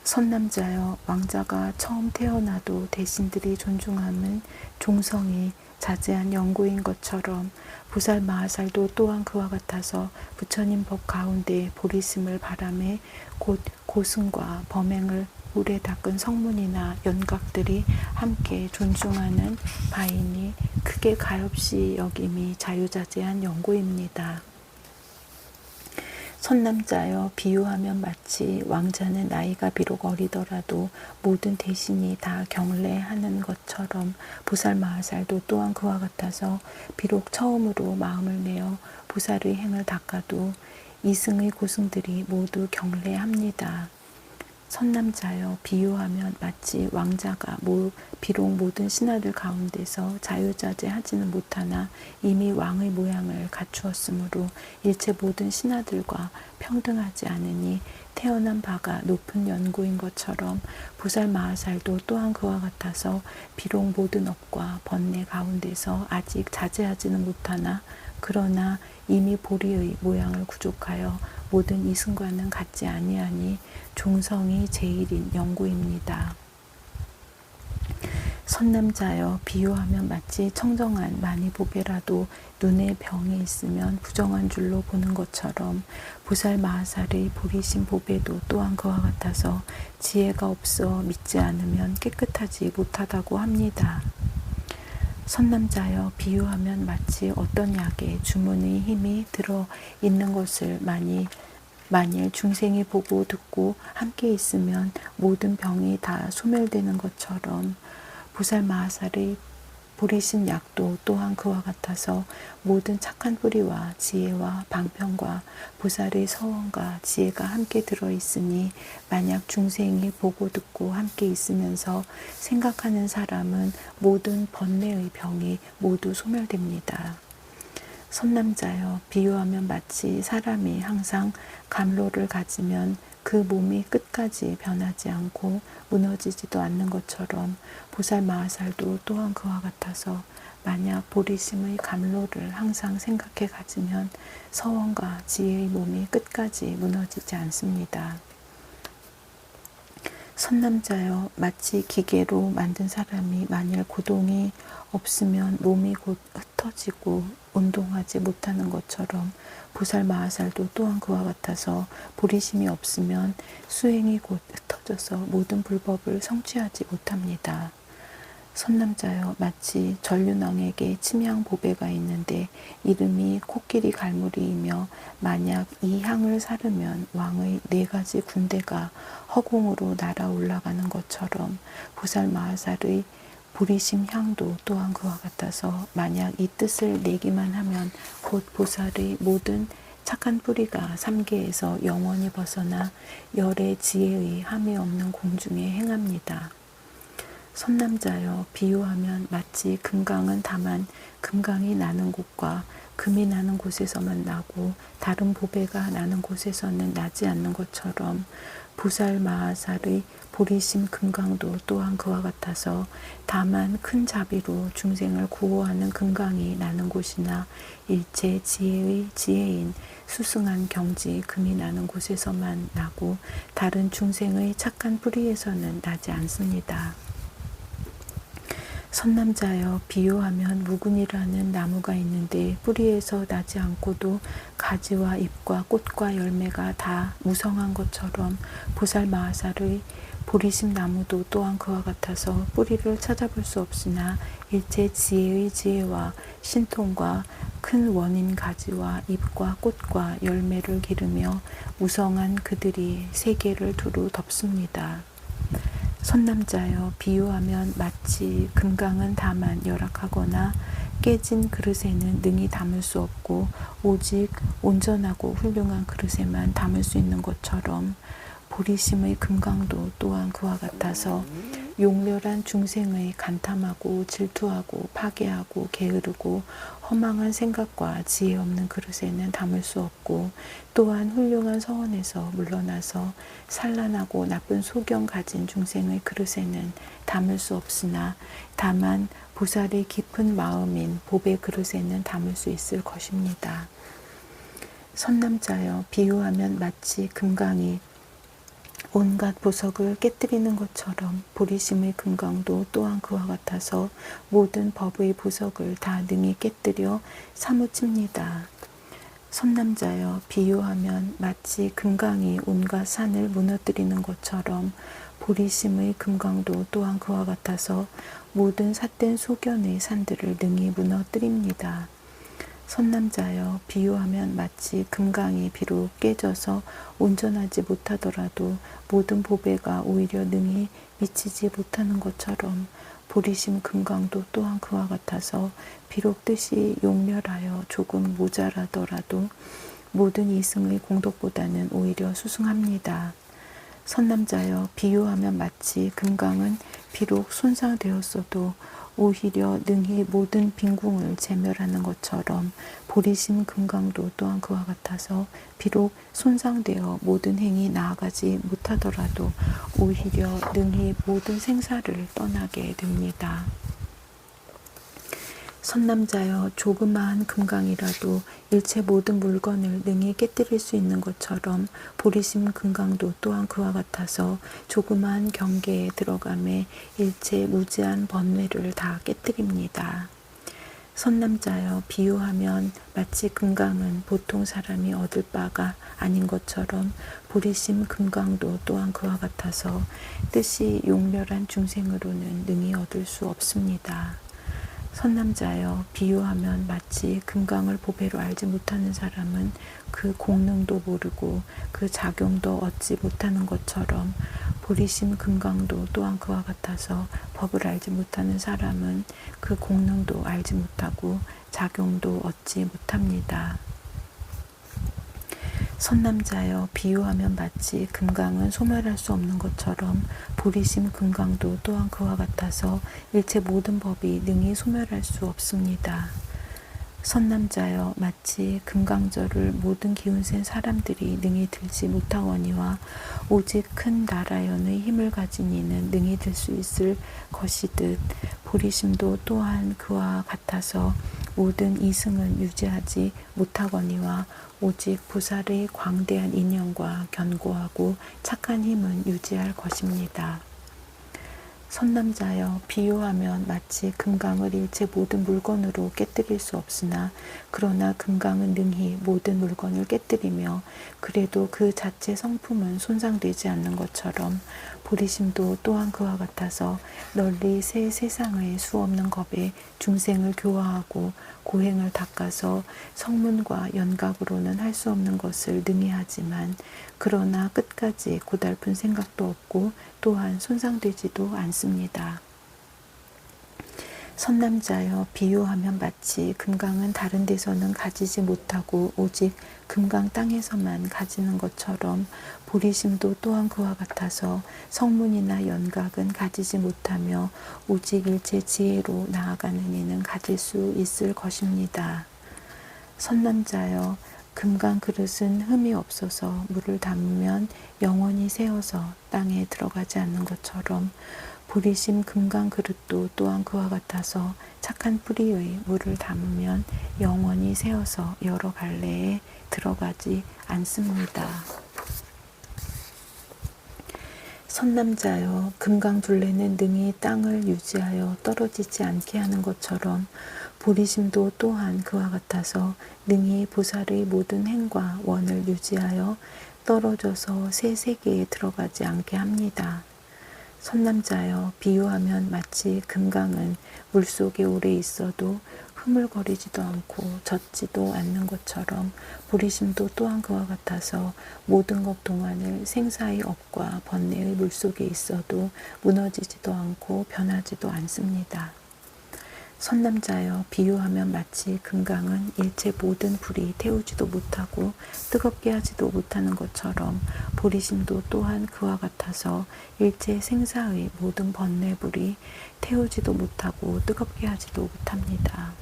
선남자여, 왕자가 처음 태어나도 대신들이 존중함은 종성이 자제한 영구인 것처럼 보살 마하살도 또한 그와 같아서 부처님 법 가운데 보리심을 바라매 곧 고승과 범행을 물에 닦은 성문이나 연각들이 함께 존중하는 바이니 크게 가엾이 여김이 자유자재한 영구입니다. 선남자여, 비유하면 마치 왕자는 나이가 비록 어리더라도 모든 대신이 다 경례하는 것처럼 보살 마하살도 또한 그와 같아서 비록 처음으로 마음을 내어 보살의 행을 닦아도 이승의 고승들이 모두 경례합니다. 선남자여, 비유하면 마치 왕자가 비록 모든 신하들 가운데서 자유자재하지는 못하나 이미 왕의 모양을 갖추었으므로 일체 모든 신하들과 평등하지 않으니 태어난 바가 높은 연구인 것처럼 보살 마하살도 또한 그와 같아서 비록 모든 업과 번뇌 가운데서 아직 자제하지는 못하나 그러나 이미 보리의 모양을 구족하여 모든 이승과는 같지 아니하니 종성이 제일인 영구입니다. 선남자여, 비유하면 마치 청정한 만이보배라도 눈에 병이 있으면 부정한 줄로 보는 것처럼 보살 마하살의 보리심 보배도 또한 그와 같아서 지혜가 없어 믿지 않으면 깨끗하지 못하다고 합니다. 선남자여, 비유하면 마치 어떤 약에 주문의 힘이 들어 있는 것을 만일 중생이 보고 듣고 함께 있으면 모든 병이 다 소멸되는 것처럼 보살 마하살의 보리심 약도 또한 그와 같아서 모든 착한 뿌리와 지혜와 방편과 보살의 서원과 지혜가 함께 들어있으니 만약 중생이 보고 듣고 함께 있으면서 생각하는 사람은 모든 번뇌의 병이 모두 소멸됩니다. 선남자여, 비유하면 마치 사람이 항상 감로를 가지면 그 몸이 끝까지 변하지 않고 무너지지도 않는 것처럼 보살 마하살도 또한 그와 같아서 만약 보리심의 감로를 항상 생각해 가지면 서원과 지혜의 몸이 끝까지 무너지지 않습니다. 선남자여, 마치 기계로 만든 사람이 만일 고동이 없으면 몸이 곧 흩어지고 운동하지 못하는 것처럼 보살 마하살도 또한 그와 같아서 보리심이 없으면 수행이 곧 흩어져서 모든 불법을 성취하지 못합니다. 선남자여, 마치 전륜왕에게 침향 보배가 있는데 이름이 코끼리 갈무리이며 만약 이 향을 사르면 왕의 4가지 군대가 허공으로 날아 올라가는 것처럼 보살 마하살의 보리심 향도 또한 그와 같아서 만약 이 뜻을 내기만 하면 곧 보살의 모든 착한 뿌리가 삼계에서 영원히 벗어나 열의 지혜의 함이 없는 공중에 행합니다. 선남자여, 비유하면 마치 금강은 다만 금강이 나는 곳과 금이 나는 곳에서만 나고 다른 보배가 나는 곳에서는 나지 않는 것처럼 부살 마하살의 보리심 금강도 또한 그와 같아서 다만 큰 자비로 중생을 구호하는 금강이 나는 곳이나 일체 지혜의 지혜인 수승한 경지 금이 나는 곳에서만 나고 다른 중생의 착한 뿌리에서는 나지 않습니다. 선남자여, 비유하면 무근이라는 나무가 있는데 뿌리에서 나지 않고도 가지와 잎과 꽃과 열매가 다 무성한 것처럼 보살 마하살의 보리심 나무도 또한 그와 같아서 뿌리를 찾아볼 수 없으나 일체 지혜의 지혜와 신통과 큰 원인 가지와 잎과 꽃과 열매를 기르며 무성한 그들이 세계를 두루 덮습니다. 선남자여, 비유하면 마치 금강은 다만 열악하거나 깨진 그릇에는 능히 담을 수 없고 오직 온전하고 훌륭한 그릇에만 담을 수 있는 것처럼 보리심의 금강도 또한 그와 같아서 용렬한 중생의 간탐하고 질투하고 파괴하고 게으르고 허망한 생각과 지혜 없는 그릇에는 담을 수 없고 또한 훌륭한 서원에서 물러나서 산란하고 나쁜 소경 가진 중생의 그릇에는 담을 수 없으나 다만 보살의 깊은 마음인 법의 그릇에는 담을 수 있을 것입니다. 선남자여, 비유하면 마치 금강이 온갖 보석을 깨뜨리는 것처럼 보리심의 금강도 또한 그와 같아서 모든 법의 보석을 다 능히 깨뜨려 사무칩니다. 선남자여, 비유하면 마치 금강이 온갖 산을 무너뜨리는 것처럼 보리심의 금강도 또한 그와 같아서 모든 삿된 소견의 산들을 능히 무너뜨립니다. 선남자여, 비유하면 마치 금강이 비록 깨져서 온전하지 못하더라도 모든 보배가 오히려 능히 미치지 못하는 것처럼 보리심 금강도 또한 그와 같아서 비록 뜻이 용렬하여 조금 모자라더라도 모든 이승의 공덕보다는 오히려 수승합니다. 선남자여, 비유하면 마치 금강은 비록 손상되었어도 오히려 능히 모든 빈궁을 제멸하는 것처럼 보리심 금강도 또한 그와 같아서 비록 손상되어 모든 행이 나아가지 못하더라도 오히려 능히 모든 생사를 떠나게 됩니다. 선남자여, 조그마한 금강이라도 일체 모든 물건을 능히 깨뜨릴 수 있는 것처럼 보리심 금강도 또한 그와 같아서 조그마한 경계에 들어감에 일체 무지한 번뇌를 다 깨뜨립니다. 선남자여, 비유하면 마치 금강은 보통 사람이 얻을 바가 아닌 것처럼 보리심 금강도 또한 그와 같아서 뜻이 용렬한 중생으로는 능히 얻을 수 없습니다. 선남자여, 비유하면 마치 금강을 보배로 알지 못하는 사람은 그 공능도 모르고 그 작용도 얻지 못하는 것처럼 보리심 금강도 또한 그와 같아서 법을 알지 못하는 사람은 그 공능도 알지 못하고 작용도 얻지 못합니다. 선남자여, 비유하면 마치 금강은 소멸할 수 없는 것처럼 보리심 금강도 또한 그와 같아서 일체 모든 법이 능히 소멸할 수 없습니다. 선남자여, 마치 금강절을 모든 기운센 사람들이 능히 들지 못하거니와 오직 큰 나라연의 힘을 가진 이는 능히 들 수 있을 것이듯 보리심도 또한 그와 같아서 모든 이승은 유지하지 못하거니와 오직 보살의 광대한 인연과 견고하고 착한 힘은 유지할 것입니다. 선남자여, 비유하면 마치 금강을 일체 모든 물건으로 깨뜨릴 수 없으나 그러나 금강은 능히 모든 물건을 깨뜨리며 그래도 그 자체 성품은 손상되지 않는 것처럼 보리심도 또한 그와 같아서 널리 새 세상의 수없는 겁에 중생을 교화하고 고행을 닦아서 성문과 연각으로는 할 수 없는 것을 능히 하지만 그러나 끝까지 고달픈 생각도 없고 또한 손상되지도 않습니다. 선남자여 비유하면 마치 금강은 다른 데서는 가지지 못하고 오직 금강 땅에서만 가지는 것처럼 보리심도 또한 그와 같아서 성문이나 연각은 가지지 못하며 오직 일체 지혜로 나아가는 이는 가질 수 있을 것입니다. 선남자여 금강 그릇은 흠이 없어서 물을 담으면 영원히 새어서 땅에 들어가지 않는 것처럼 보리심 금강 그릇도 또한 그와 같아서 착한 뿌리의 물을 담으면 영원히 새어서 여러 갈래에 들어가지 않습니다. 선남자여 금강 둘레는 능히 땅을 유지하여 떨어지지 않게 하는 것처럼 보리심도 또한 그와 같아서 능히 보살의 모든 행과 원을 유지하여 떨어져서 새 세계에 들어가지 않게 합니다. 선남자여 비유하면 마치 금강은 물속에 오래 있어도 흐물거리지도 않고 젖지도 않는 것처럼 보리심도 또한 그와 같아서 모든 것 동안을 생사의 업과 번뇌의 물속에 있어도 무너지지도 않고 변하지도 않습니다. 선남자여 비유하면 마치 금강은 일체 모든 불이 태우지도 못하고 뜨겁게 하지도 못하는 것처럼 보리심도 또한 그와 같아서 일체 생사의 모든 번뇌불이 태우지도 못하고 뜨겁게 하지도 못합니다.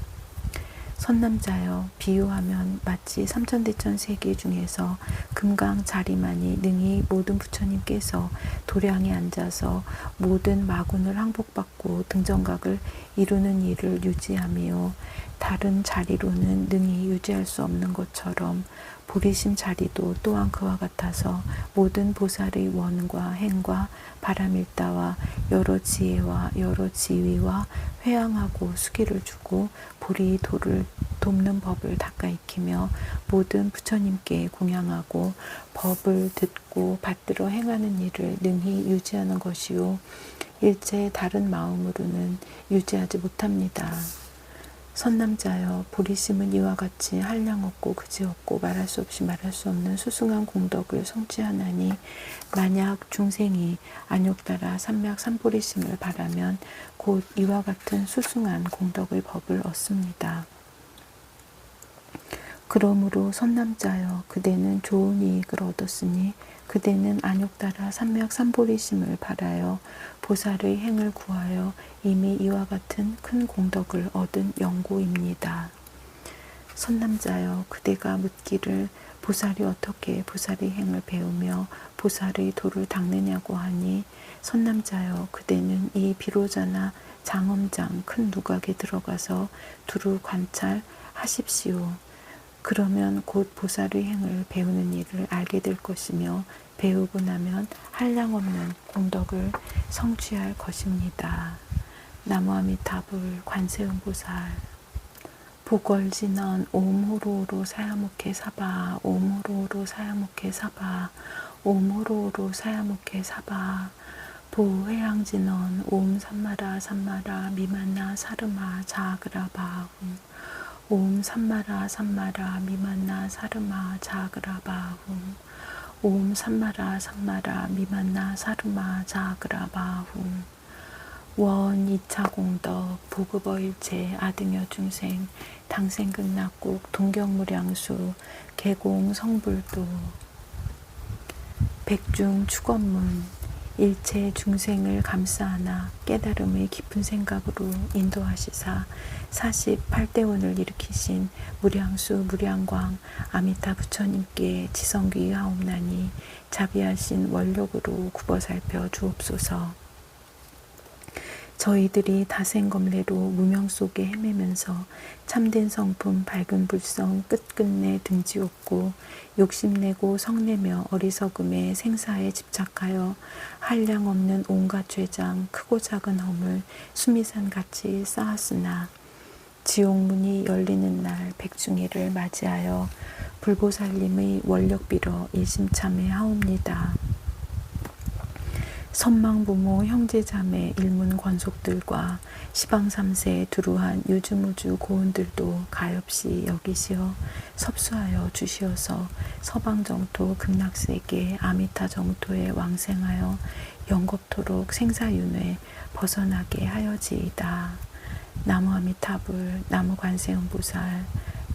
선남자여 비유하면 마치 삼천대천 세계 중에서 금강 자리만이 능히 모든 부처님께서 도량에 앉아서 모든 마군을 항복받고 등정각을 이루는 일을 유지하며 다른 자리로는 능히 유지할 수 없는 것처럼 보리심 자리도 또한 그와 같아서 모든 보살의 원과 행과 바람일다와 여러 지혜와 여러 지위와 회양하고 수기를 주고 보리 도를 돕는 법을 닦아 익히며 모든 부처님께 공양하고 법을 듣고 받들어 행하는 일을 능히 유지하는 것이요 일체 다른 마음으로는 유지하지 못합니다. 선남자여 보리심은 이와 같이 한량 없고 그지 없고 말할 수 없이 말할 수 없는 수승한 공덕을 성취하나니 만약 중생이 안욕따라 삼약 삼보리심을 바라면 곧 이와 같은 수승한 공덕의 법을 얻습니다. 그러므로 선남자여 그대는 좋은 이익을 얻었으니 그대는 안욕따라 삼약 삼보리심을 바라여 보살의 행을 구하여 이미 이와 같은 큰 공덕을 얻은 영구입니다. 선남자여 그대가 묻기를 보살이 어떻게 보살의 행을 배우며 보살의 도를 닦느냐고 하니 선남자여 그대는 이 비로자나 장엄장 큰 누각에 들어가서 두루 관찰하십시오. 그러면 곧 보살의 행을 배우는 일을 알게 될 것이며 배우고 나면 한량없는 공덕을 성취할 것입니다. 나무아미타불 관세음보살 보걸진언 옴호로호로 사야목해 사바 옴호로호로 사야목해 사바 옴호로호로 사야목해 사바 보회양진언 옴 삼마라 삼마라 미만나 사르마 자그라바 옴 삼마라 삼마라 미만나 사르마 자그라바훔 옴 삼마라 삼마라 미만나 사르마 자그라바훔 원 2차 공덕 보급어일체 아등여 중생 당생극락국 동경무량수 개공 성불도 백중 축원문 일체 중생을 감싸하나 깨달음의 깊은 생각으로 인도하시사 48대원을 일으키신 무량수 무량광 아미타 부처님께 지성귀 하옵나니 자비하신 원력으로 굽어 살펴 주옵소서. 저희들이 다생검례로 무명 속에 헤매면서 참된 성품 밝은 불성 끝끝내 등지없고 욕심내고 성내며 어리석음에 생사에 집착하여 한량 없는 온갖 죄장 크고 작은 허물 수미산같이 쌓았으나 지옥문이 열리는 날 백중일을 맞이하여 불보살님의 원력 빌어 일심참회 하옵니다. 선망부모 형제자매 일문 권속들과 시방3세 두루한 유주무주 고운들도 가엾이 여기시어 섭수하여 주시어서 서방정토 극락세계 아미타 정토에 왕생하여 영겁토록 생사윤회 벗어나게 하여지이다. 나무 아미타불, 나무 관세음보살,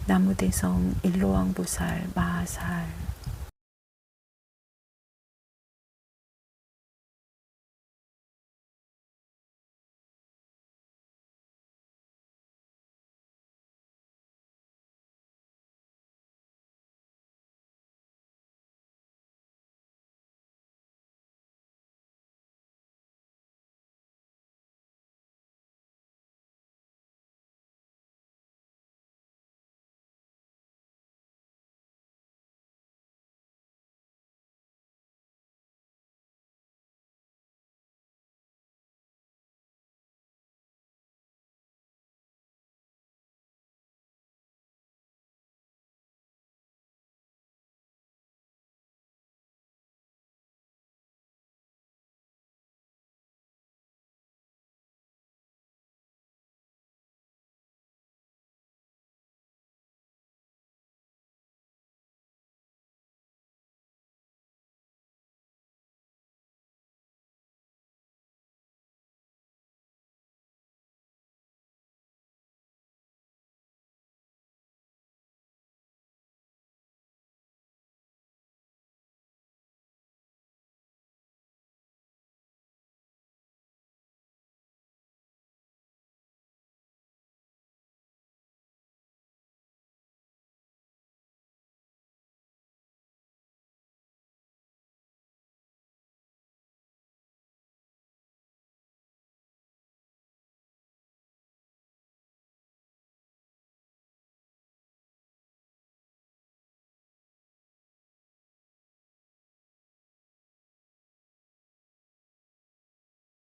나무 대성 일로왕보살, 마하살.